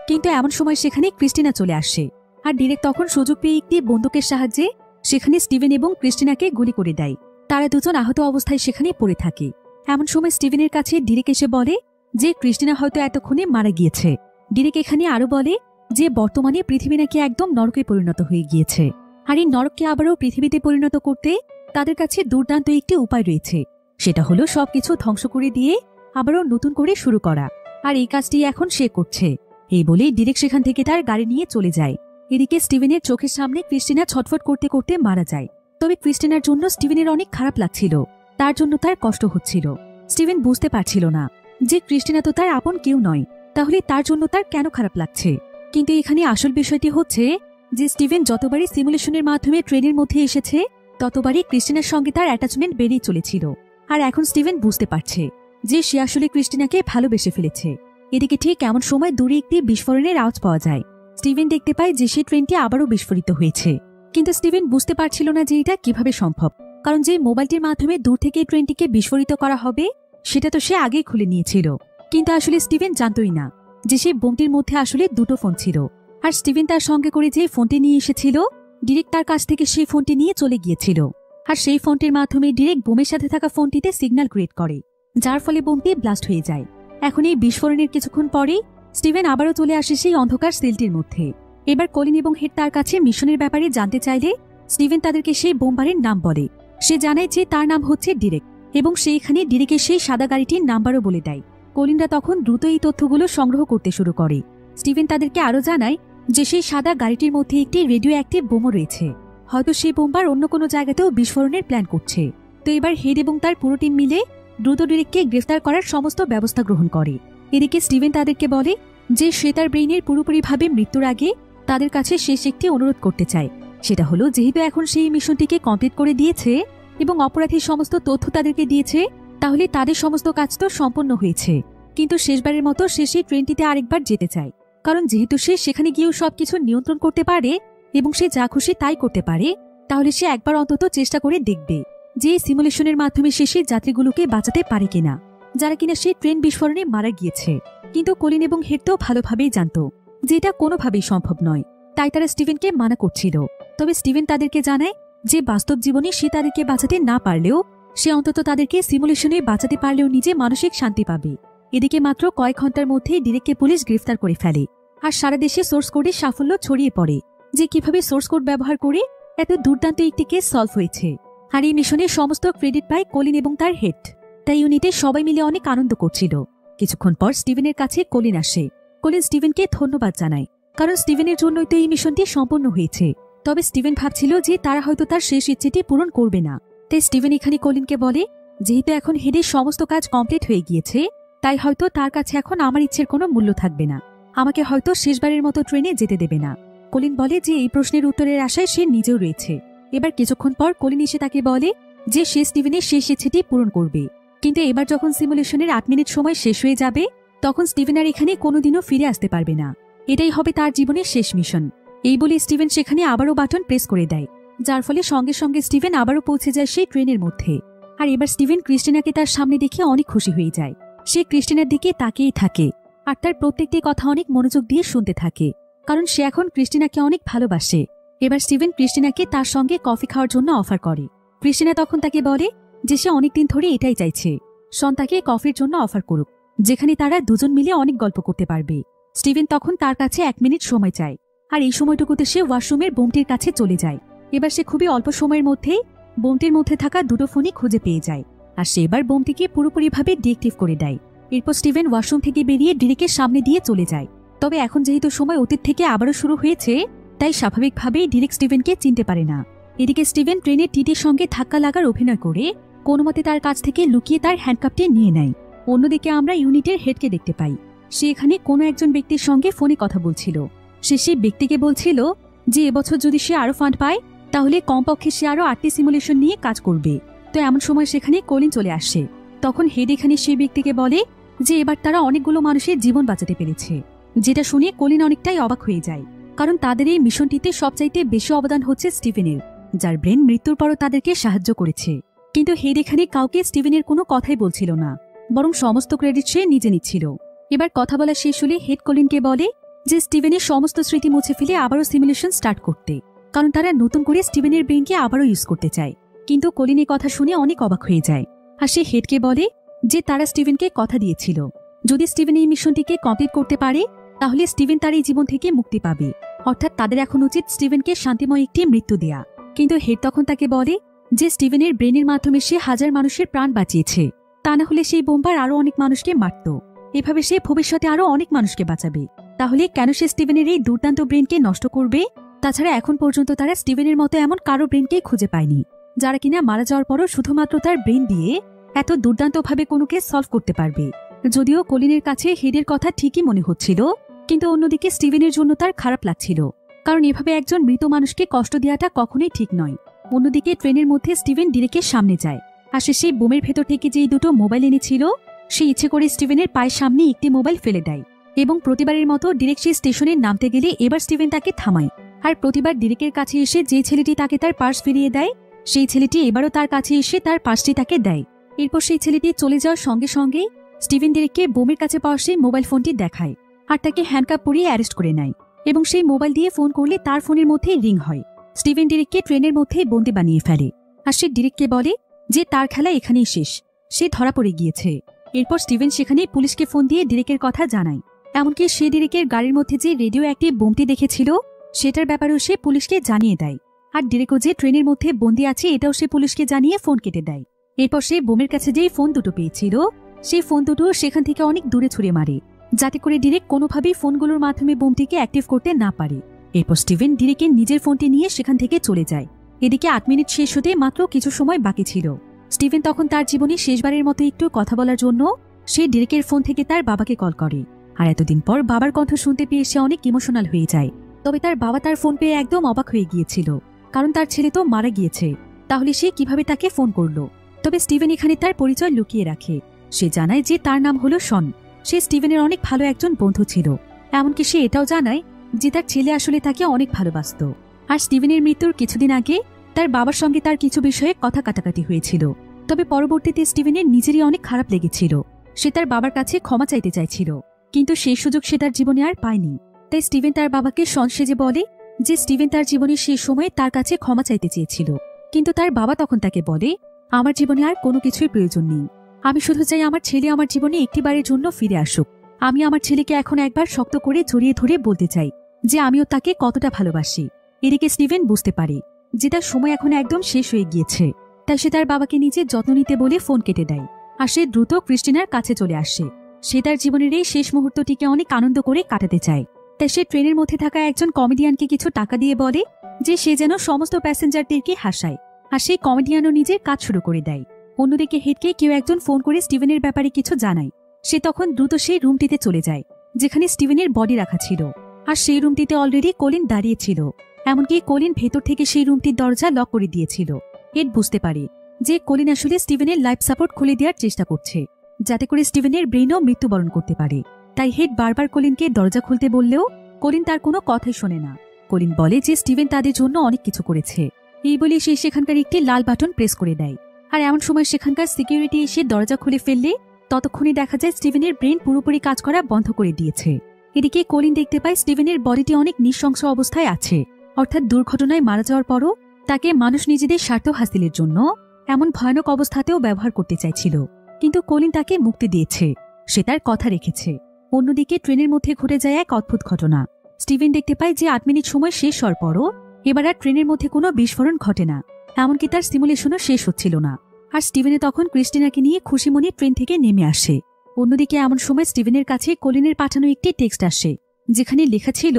কিন্তু এমন সময় সেখানে ক্রিস্টিনা চলে আসে, আর ডিরেক তখন সুযোগ পেয়ে একটি বন্দুকের সাহায্যে সেখানে স্টিভেন এবং ক্রিস্টিনাকে গুলি করে দেয়। তারা দুজন আহত অবস্থায় সেখানে পড়ে থাকে। এমন সময় স্টিভেনের কাছে ডিরেক এসে বলে যে ক্রিস্টিনা হয়তো এতক্ষণে মারা গিয়েছে। ডিরেক এখানে আরো বলে যে বর্তমানে পৃথিবী নাকি একদম নরকে পরিণত হয়ে গিয়েছে, আর এই নরককে আবারও পৃথিবীতে পরিণত করতে তাদের কাছে দুর্দান্ত একটি উপায় রয়েছে, সেটা হলো সবকিছু ধ্বংস করে দিয়ে আবারও নতুন করে শুরু করা। আর এই কাজটি এখন সে করছে। এই বলেই ডিরেক সেখান থেকে তার গাড়ি নিয়ে চলে যায়। এদিকে স্টিভেনের চোখের সামনে ক্রিস্টিনা ছটফট করতে করতে মারা যায়। তবে ক্রিস্টিনার জন্য স্টিভেনের অনেক খারাপ লাগছিল, তার জন্য তার কষ্ট হচ্ছিল। স্টিভেন বুঝতে পারছিল না যে ক্রিস্টিনা তো তার আপন কেউ নয়, তাহলে তার জন্য তার কেন খারাপ লাগছে। কিন্তু এখানে আসল বিষয়টি হচ্ছে যে স্টিভেন যতবারই সিমুলেশনের মাধ্যমে ট্রেনের মধ্যে এসেছে ততবারই ক্রিস্টিনার সঙ্গে তার অ্যাটাচমেন্ট বেড়েই চলেছিল। আর এখন স্টিভেন বুঝতে পারছে যে সে আসলে ক্রিস্টিনাকে ভালোবেসে ফেলেছে। এদিকে ঠিক এমন সময় দূরে একটি বিস্ফোরণের আওয়াজ পাওয়া যায়। স্টিভেন দেখতে পায় যে সেই ট্রেনটি আবারও বিস্ফোরিত হয়েছে, কিন্তু স্টিভেন বুঝতে পারছিল না যে এটা কিভাবে সম্ভব, কারণ যে মোবাইলটির মাধ্যমে দূর থেকে ট্রেনটিকে বিস্ফোরিত করা হবে সেটা তো সে আগেই খুলে নিয়েছিল। কিন্তু আসলে স্টিভেন জানতই না যে সেই বোমটির মধ্যে আসলে দুটো ফোন ছিল, আর স্টিভেন তার সঙ্গে করে যে ফোনটি নিয়ে এসেছিল ডিরেক্ট তার কাছ থেকে সেই ফোনটি নিয়ে চলে গিয়েছিল, আর সেই ফোনটির মাধ্যমে ডিরেক্ট বোমের সাথে থাকা ফোনটিতে সিগন্যাল ক্রিয়েট করে, যার ফলে বোমটি ব্লাস্ট হয়ে যায়। এখন এই বিস্ফোরণের কিছুক্ষণ পরেই স্টিভেন আবারও চলে আসে সেই অন্ধকার সেলটির মধ্যে। এবার কলিন এবং হেড তার কাছে মিশনের ব্যাপারে জানতে চাইলে স্টিভেন তাদেরকে সেই বোমবারের নাম বলে। সে জানায় যে তার নাম হচ্ছে ডিরেক, এবং সেইখানে ডিরেকের সেই সাদা গাড়িটির নাম্বারও বলে দেয়। কলিনরা তখন দ্রুত এই তথ্যগুলো সংগ্রহ করতে শুরু করে। স্টিভেন তাদেরকে আরও জানায় যে সেই সাদা গাড়িটির মধ্যে একটি রেডিও অ্যাক্টিভ বোমও রয়েছে, হয়তো সেই বোমবার অন্য কোনো জায়গাতেও বিস্ফোরণের প্ল্যান করছে। তো এবার হেড এবং তার পুরো টিম মিলে দ্রুত ডিরেককে গ্রেফতার করার সমস্ত ব্যবস্থা গ্রহণ করে। এদিকে স্টিভেন তাদেরকে বলে যে সে তার ব্রেইনের পুরোপুরিভাবে মৃত্যুর আগে তাদের কাছে শেষ একটি অনুরোধ করতে চায়। সেটা হলো, যেহেতু এখন সেই মিশনটিকে কমপ্লিট করে দিয়েছে এবং অপরাধীর সমস্ত তথ্য তাদেরকে দিয়েছে, তাহলে তাদের সমস্ত কাজ তো সম্পন্ন হয়েছে, কিন্তু শেষবারের মতো সে সেই ট্রেনটিতে আরেকবার যেতে চায়। কারণ যেহেতু সে সেখানে গিয়েও সবকিছু নিয়ন্ত্রণ করতে পারে এবং সে যা খুশি তাই করতে পারে, তাহলে সে একবার অন্তত চেষ্টা করে দেখবে যে সিমুলেশনের মাধ্যমে সে সেই যাত্রীগুলোকে বাঁচাতে পারে কিনা, যারা কিনা সেই ট্রেন বিস্ফোরণে মারা গিয়েছে। কিন্তু কলিন এবং হেড তো ভালোভাবেই জানত যে এটা কোনোভাবেই সম্ভব নয়, তাই তারা স্টিভেনকে মানা করছিল। তবে স্টিভেন তাদেরকে জানায় যে বাস্তব জীবনে সে তাদেরকে বাঁচাতে না পারলেও সে অন্তত তাদেরকে সিমুলেশনে বাঁচাতে পারলেও নিজে মানসিক শান্তি পাবে। এদিকে মাত্র কয়েক ঘন্টার মধ্যেই ডিরেককে পুলিশ গ্রেফতার করে ফেলে। আর সারা দেশে সোর্স কোডের সাফল্য ছড়িয়ে পড়ে যে কিভাবে সোর্স কোড ব্যবহার করে এত দুর্দান্ত একটি কেস সলভ হয়েছে। আর এই মিশনের সমস্ত ক্রেডিট পায় কলিন এবং তার হেড। তাই ইউনিটে সবাই মিলে অনেক আনন্দ করছিল। কিছুক্ষণ পর স্টিভেনের কাছে কলিন আসে। কলিন স্টিভেনকে ধন্যবাদ জানায়, কারণ স্টিভেনের জন্যই তো এই মিশনটি সম্পন্ন হয়েছে। তবে স্টিভেন ভাবছিল যে তারা হয়তো তার শেষ ইচ্ছেটি পূরণ করবে না। তাই স্টিভেন এখানে কলিনকে বলে, যেহেতু এখন হেডের সমস্ত কাজ কমপ্লিট হয়ে গিয়েছে, তাই হয়তো তার কাছে এখন আমার ইচ্ছের কোনো মূল্য থাকবে না। আমাকে হয়তো শেষবারের মতো ট্রেনে যেতে দেবে না। কলিন বলে যে এই প্রশ্নের উত্তরের আশায় সে নিজেও রয়েছে। এবার কিছুক্ষণ পর কলিন এসে তাকে বলে যে সে স্টিভেনের শেষ ইচ্ছেটি পূরণ করবে। কিন্তু এবার যখন সিমুলেশনের 8 মিনিট সময় শেষ হয়ে যাবে, তখন স্টিভেন আর এখানে কোনোদিনও ফিরে আসতে পারবে না। এটাই হবে তার জীবনের শেষ মিশন। এই বলে স্টিভেন সেখানে আবারও বাটন প্রেস করে দেয়, যার ফলে সঙ্গে সঙ্গে স্টিভেন আবারও পৌঁছে যায় সেই ট্রেনের মধ্যে। আর এবার স্টিভেন ক্রিস্টিনাকে তার সামনে দেখে অনেক খুশি হয়ে যায়। সে ক্রিস্টিনার দিকে তাকিয়েই থাকে আর তার প্রত্যেকটি কথা অনেক মনোযোগ দিয়ে শুনতে থাকে, কারণ সে এখন ক্রিস্টিনাকে অনেক ভালোবাসে। এবার স্টিভেন ক্রিস্টিনাকে তার সঙ্গে কফি খাওয়ার জন্য অফার করে। ক্রিস্টিনা তখন তাকে বলে যে সে অনেকদিন ধরে এটাই চাইছে, শন তাকে কফির জন্য অফার করুক, যেখানে তারা দুজন মিলে অনেক গল্প করতে পারবে। স্টিভেন তখন তার কাছে 1 মিনিট সময় চায়, আর এই সময়টুকুতে সে ওয়াশরুমের বোমটির কাছে চলে যায়। এবার সে খুবই অল্প সময়ের মধ্যেই বোমটির মধ্যে থাকা দুটো ফোনই খুঁজে পেয়ে যায়, আর সে এবার বোমটিকে পুরোপুরিভাবে ডিএক্টিভ করে দেয়। এরপর স্টিভেন ওয়াশরুম থেকে বেরিয়ে ডিরেকের সামনে দিয়ে চলে যায়। তবে এখন যেহেতু সময় অতীত থেকে আবারও শুরু হয়েছে, তাই স্বাভাবিকভাবেই ডিরেক স্টিভেনকে চিনতে পারে না। এদিকে স্টিভেন ট্রেনের টিটির সঙ্গে ধাক্কা লাগার অভিনয় করে কোনোমতে তার কাছ থেকে লুকিয়ে তার হ্যান্ডকাপটি নিয়ে নেয়। অন্যদিকে আমরা ইউনিটের হেডকে দেখতে পাই। সে এখানে কোনো একজন ব্যক্তির সঙ্গে ফোনে কথা বলছিল। সে সেই ব্যক্তিকে বলছিল যে এবছর যদি সে আরো ফান্ড পায়, তাহলে কমপক্ষে সে আরো 8টি সিমুলেশন নিয়ে কাজ করবে। তো এমন সময় সেখানে কলিন চলে আসে। তখন হেড এখানে সেই ব্যক্তিকে বলে যে এবার তারা অনেকগুলো মানুষের জীবন বাঁচাতে পেরেছে, যেটা শুনে কলিন অনেকটাই অবাক হয়ে যায়, কারণ তাদের এই মিশনটিতে সবচাইতে বেশি অবদান হচ্ছে স্টিভেনের, যার ব্রেন মৃত্যুর পরও তাদেরকে সাহায্য করেছে। কিন্তু হেড এখানে কাউকে স্টিভেনের কোনো কথাই বলছিল না, বরং সমস্ত ক্রেডিট সে নিজে নিচ্ছিল। এবার কথা বলা শেষ হলে হেড কলিনকে বলে যে স্টিভেনের সমস্ত স্মৃতি মুছে ফেলে আবারও সিমুলেশন স্টার্ট করতে, কারণ তারা নতুন করে স্টিভেনের ব্রেনকে আবারও ইউজ করতে চায়। কিন্তু কলিনের কথা শুনে অনেক অবাক হয়ে যায়, আর সে হেডকে বলে যে তারা স্টিভেনকে কথা দিয়েছিল যদি স্টিভেন এই মিশনটিকে কমপ্লিট করতে পারে, তাহলে স্টিভেন তার এই জীবন থেকে মুক্তি পাবে। অর্থাৎ তাদের এখন উচিত স্টিভেনকে শান্তিময় একটি মৃত্যু দেয়া। কিন্তু হেড তখন তাকে বলে যে স্টিভেনের ব্রেনের মাধ্যমে সে হাজার মানুষের প্রাণ বাঁচিয়েছে, তা না হলে সেই বোমবার আরো অনেক মানুষকে মারত। এভাবে সে ভবিষ্যতে আরো অনেক মানুষকে বাঁচাবে। তাহলে কেন সে স্টিভেনের এই দুর্দান্ত ব্রেনকে নষ্ট করবে? তাছাড়া এখন পর্যন্ত তারা স্টিভেনের মতো এমন কারো ব্রেনকেই খুঁজে পায়নি, যারা কিনা মারা যাওয়ার পরও শুধুমাত্র তার ব্রেন দিয়ে এত দুর্দান্তভাবে কোনো কেস সলভ করতে পারবে। যদিও কলিনের কাছে হেডের কথা ঠিকই মনে হচ্ছিল, কিন্তু অন্যদিকে স্টিভেনের জন্য তার খারাপ লাগছিল, কারণ এভাবে একজন মৃত মানুষকে কষ্ট দেওয়াটা কখনোই ঠিক নয়। অন্যদিকে ট্রেনের মধ্যে স্টিভেন ডিরেকের সামনে যায়, আর সে সেই বোমের ভেতর থেকে যেই দুটো মোবাইল এনেছিল, সে ইচ্ছে করে স্টিভেনের পায়ের সামনে একটি মোবাইল ফেলে দেয়। এবং প্রতিবারের মতো ডিরেক সেই স্টেশনে নামতে গেলে এবার স্টিভেন তাকে থামায়। আর প্রতিবার ডিরেকের কাছে এসে যে ছেলেটি তাকে তার পার্স ফিরিয়ে দেয়, সেই ছেলেটি এবারও তার কাছে এসে তার পার্সটি তাকে দেয়। এরপর সেই ছেলেটি চলে যাওয়ার সঙ্গে সঙ্গেই স্টিভেন ডিরেককে বোমের কাছে পাওয়া সেই মোবাইল ফোনটি দেখায়, আর তাকে হ্যান্ডকাপ পরিয়ে অ্যারেস্ট করে নেয়। এবং সেই মোবাইল দিয়ে ফোন করলে তার ফোনের মধ্যে রিং হয়। স্টিভেন ডিরেককে ট্রেনের মধ্যে বন্দি বানিয়ে ফেলে, আর সে ডিরেককে বলে যে তার খেলা এখানেই শেষ, সে ধরা পড়ে গিয়েছে। এরপর স্টিভেন সেখানে পুলিশকে ফোন দিয়ে ডিরেকের কথা জানায়। এমনকি সে ডিরেকের গাড়ির মধ্যে যে রেডিও অ্যাক্টিভ বোমটি দেখেছিল, সেটার ব্যাপারেও সে পুলিশকে জানিয়ে দেয়। আর ডিরেকও যে ট্রেনের মধ্যে বন্দি আছে এটাও সে পুলিশকে জানিয়ে ফোন কেটে দেয়। এরপর সে বোমের কাছে যেই ফোন দুটো পেয়েছিল, সেই ফোন দুটো সেখান থেকে অনেক দূরে ছুড়ে মারে, যাতে করে ডিরেক কোনোভাবেই ফোনগুলোর মাধ্যমে বোমটিকে অ্যাক্টিভ করতে না পারে। এরপর স্টিভেন ডিরেকের নিজের ফোনটি নিয়ে সেখান থেকে চলে যায়। এদিকে 8 মিনিট শেষ হতে মাত্র কিছু সময় বাকি ছিল। স্টিভেন তখন তার জীবনে শেষবারের মতো একটু কথা বলার জন্য সে ডিরেকের ফোন থেকে তার বাবাকে কল করে। আর এতদিন পর বাবার কণ্ঠ শুনতে পেয়ে সে অনেক ইমোশনাল হয়ে যায়। তবে তার বাবা তার ফোন পেয়ে একদম অবাক হয়ে গিয়েছিল, কারণ তার ছেলে তো মারা গিয়েছে, তাহলে সে কিভাবে তাকে ফোন করলো। তবে স্টিভেন এখানে তার পরিচয় লুকিয়ে রাখে। সে জানায় যে তার নাম হলো শন। সে স্টিভেনের অনেক ভালো একজন বন্ধু ছিল। এমনকি সে এটাও জানায় যে তার ছেলে আসলে তাকে অনেক ভালোবাসত। আর স্টিভেনের মৃত্যুর কিছুদিন আগে তার বাবার সঙ্গে তার কিছু বিষয়ে কথা কাটাকাটি হয়েছিল। তবে পরবর্তীতে স্টিভেনের নিজেরই অনেক খারাপ লেগেছিল। সে তার বাবার কাছে ক্ষমা চাইতে চাইছিল, কিন্তু সেই সুযোগ সে তার জীবনে আর পায়নি। তাই স্টিভেন তার বাবাকে শন সেজে বলে যে স্টিভেন তার জীবনের শেষ সময়ে তার কাছে ক্ষমা চাইতে চেয়েছিল, কিন্তু তার বাবা তখন তাকে বলে, আমার জীবনে আর কোনো কিছুই প্রয়োজন নেই, আমি শুধু চাই আমার ছেলে আমার জীবনে একটিবারের জন্য ফিরে আসুক। আমি আমার ছেলেকে এখন একবার শক্ত করে জড়িয়ে ধরে বলতে চাই যে আমিও তাকে কতটা ভালোবাসি। এদিকে স্টিভেন বুঝতে পারে যে তার সময় এখন একদম শেষ হয়ে গিয়েছে, তাই সে তার বাবাকে নিজের যত্ন নিতে বলে ফোন কেটে দেয়। আর সে দ্রুত ক্রিস্টিনার কাছে চলে আসে। সে তার জীবনের এই শেষ মুহূর্তটিকে অনেক আনন্দ করে কাটাতে চায়, তাই সে ট্রেনের মধ্যে থাকা একজন কমেডিয়ানকে কিছু টাকা দিয়ে বলে যে সে যেন সমস্ত প্যাসেঞ্জারদেরকে হাসায়, আর সেই কমেডিয়ানও নিজের কাজ শুরু করে দেয়। অন্যদিকে হেডকে কেউ একজন ফোন করে স্টিভেনের ব্যাপারে কিছু জানায়। সে তখন দ্রুত সেই রুমটিতে চলে যায় যেখানে স্টিভেনের বডি রাখা ছিল, আর সেই রুমটিতে অলরেডি কলিন দাঁড়িয়েছিল। এমনকি কলিন ভেতর থেকে সেই রুমটির দরজা লক করে দিয়েছিল। হেড বুঝতে পারে যে কলিন আসলে স্টিভেনের লাইফ সাপোর্ট খুলে দেওয়ার চেষ্টা করছে, যাতে করে স্টিভেনের ব্রেনও মৃত্যুবরণ করতে পারে। তাই হেড বারবার কলিনকে দরজা খুলতে বললেও কলিন তার কোনো কথাই শোনে না। কলিন বলে যে স্টিভেন তাদের জন্য অনেক কিছু করেছে। এই বলে সে সেখানকার একটি লাল বাটন প্রেস করে দেয়, আর এমন সময় সেখানকার সিকিউরিটি এসে দরজা খুলে ফেললে ততক্ষণে দেখা যায় স্টিভেনের ব্রেন পুরোপুরি কাজ করা বন্ধ করে দিয়েছে। এদিকে কলিন দেখতে পায় স্টিভেনের বডিটি অনেক নিঃশংস অবস্থায় আছে, অর্থাৎ দুর্ঘটনায় মারা যাওয়ার পরও তাকে মানুষ নিজেদের স্বার্থ হাসিলের জন্য এমন ভয়ানক অবস্থাতেও ব্যবহার করতে চাইছিল, কিন্তু কলিন তাকে মুক্তি দিয়েছে, সে তার কথা রেখেছে। অন্যদিকে ট্রেনের মধ্যে ঘটে যায় এক অদ্ভুত ঘটনা। স্টিভেন দেখতে পায় যে 8 মিনিট সময় শেষ হওয়ার পরও এবার আর ট্রেনের মধ্যে কোনো বিস্ফোরণ ঘটে না, এমনকি তার সিমুলেশনও শেষ হচ্ছিল না। আর স্টিভেনে তখন ক্রিস্টিনাকে নিয়ে খুশি মনে ট্রেন থেকে নেমে আসে। অন্যদিকে এমন সময় স্টিভেনের কাছে কলিনের পাঠানো একটি টেক্সট আসে, যেখানে লেখা ছিল,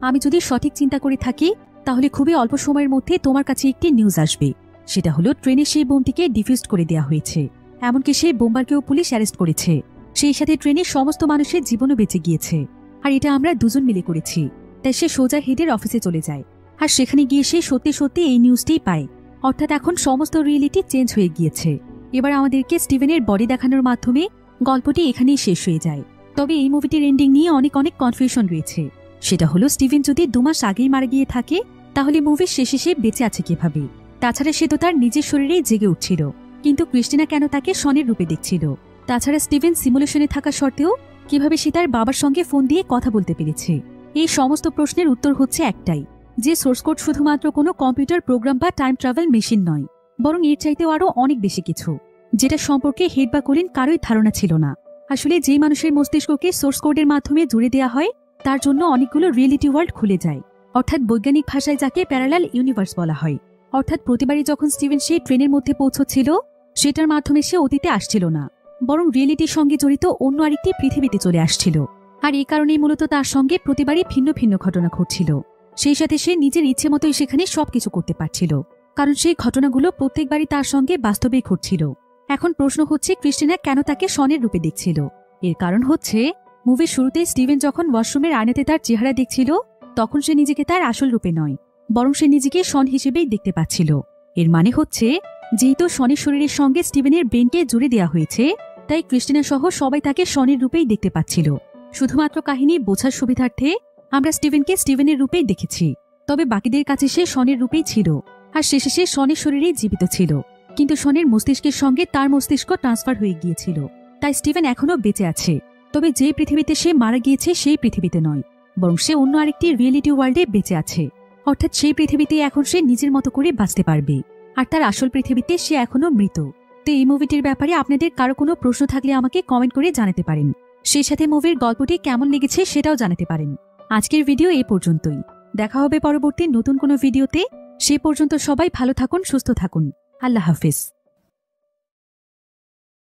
আমি যদি সঠিক চিন্তা করে থাকি তাহলে খুবই অল্প সময়ের মধ্যে তোমার কাছে একটি নিউজ আসবে। সেটা হলো ট্রেনে সেই বোমটিকে ডিফিউজ করে দেওয়া হয়েছে, এমনকি সেই বোমবারকেও পুলিশ অ্যারেস্ট করেছে। সেই সাথে ট্রেনের সমস্ত মানুষের জীবনও বেঁচে গিয়েছে, আর এটা আমরা দুজন মিলে করেছি। তাই সে সোজা হেডের অফিসে চলে যায়, আর সেখানে গিয়ে সে সত্যি সত্যি এই নিউজটি পায়, অর্থাৎ এখন সমস্ত রিয়েলিটি চেঞ্জ হয়ে গিয়েছে। এবার আমাদেরকে স্টিভেনের বডি দেখানোর মাধ্যমে গল্পটি এখানেই শেষ হয়ে যায়। তবে এই মুভিটির এন্ডিং নিয়ে অনেক কনফিউশন রয়েছে। সেটা হলো স্টিভেন যদি 2 মাস আগেই মারা গিয়ে থাকে তাহলে মুভির শেষে সে বেঁচে আছে কিভাবে? তাছাড়া সে তো তার নিজের শরীরেই জেগে উঠছিল, কিন্তু ক্রিস্টিনা কেন তাকে শনের রূপে দেখছিল? তাছাড়া স্টিভেন সিমুলেশনে থাকা সত্ত্বেও কিভাবে সে তার বাবার সঙ্গে ফোন দিয়ে কথা বলতে পেরেছে? এই সমস্ত প্রশ্নের উত্তর হচ্ছে একটাই, যে সোর্স কোড শুধুমাত্র কোনো কম্পিউটার প্রোগ্রাম বা টাইম ট্রাভেল মেশিন নয়, বরং এর চাইতেও আরও অনেক বেশি কিছু, যেটা সম্পর্কে হেড বা কলিন কারোই ধারণা ছিল না। আসলে যে মানুষের মস্তিষ্ককে সোর্স কোডের মাধ্যমে জুড়ে দেওয়া হয় তার জন্য অনেকগুলো রিয়েলিটি ওয়ার্ল্ড খুলে যায়, অর্থাৎ বৈজ্ঞানিক ভাষায় যাকে প্যারালাল ইউনিভার্স বলা হয়। অর্থাৎ প্রতিবারই যখন স্টিভেন সেই ট্রেনের মধ্যে পৌঁছচ্ছিল সেটার মাধ্যমে সে অতীতে আসছিল না, বরং রিয়েলিটির সঙ্গে জড়িত অন্য আরেকটি পৃথিবীতে চলে আসছিল। আর এই কারণেই মূলত তার সঙ্গে প্রতিবারই ভিন্ন ভিন্ন ঘটনা ঘটছিল। সেই সাথে সে নিজের ইচ্ছে মতোই সেখানে সবকিছু করতে পারছিল, কারণ সেই ঘটনাগুলো প্রত্যেকবারই তার সঙ্গে বাস্তবেই ঘটছিল। এখন প্রশ্ন হচ্ছে ক্রিস্টিনা কেন তাকে শনের রূপে দেখছিল? এর কারণ হচ্ছে মুভির শুরুতে স্টিভেন যখন ওয়াশরুমের আয়নাতে তার চেহারা দেখছিল তখন সে নিজেকে তার আসল রূপে নয়, বরং সে নিজেকে শন হিসেবেই দেখতে পাচ্ছিল। এর মানে হচ্ছে যেহেতু শনের শরীরের সঙ্গে স্টিভেনের ব্রেনকে জুড়ে দেওয়া হয়েছে, তাই ক্রিস্টিনা সহ সবাই তাকে শনের রূপেই দেখতে পাচ্ছিল। শুধুমাত্র কাহিনী বোঝার সুবিধার্থে আমরা স্টিভেনকে স্টিভেনের রূপেই দেখেছি, তবে বাকিদের কাছে সে শনের রূপেই ছিল, আর শেষে সে শনের শরীরেই জীবিত ছিল। কিন্তু শনের মস্তিষ্কের সঙ্গে তার মস্তিষ্ক ট্রান্সফার হয়ে গিয়েছিল, তাই স্টিভেন এখনও বেঁচে আছে। তবে যে পৃথিবীতে সে মারা গিয়েছে সেই পৃথিবীতে নয়, বরং সে অন্য আরেকটি রিয়েলিটি ওয়ার্ল্ডে বেঁচে আছে। অর্থাৎ সেই পৃথিবীতে এখন সে নিজের মতো করে বাঁচতে পারবে, আর তার আসল পৃথিবীতে সে এখনো মৃত। তো এই মুভিটির ব্যাপারে আপনাদের কারো কোনো প্রশ্ন থাকলে আমাকে কমেন্ট করে জানাতে পারেন। সেই সাথে মুভির গল্পটি কেমন লেগেছে সেটাও জানাতে পারেন। আজকের ভিডিও এই পর্যন্তই, দেখা হবে পরবর্তী নতুন কোনো ভিডিওতে। সে পর্যন্ত সবাই ভালো থাকুন, সুস্থ থাকুন। আল্লাহ হাফিজ।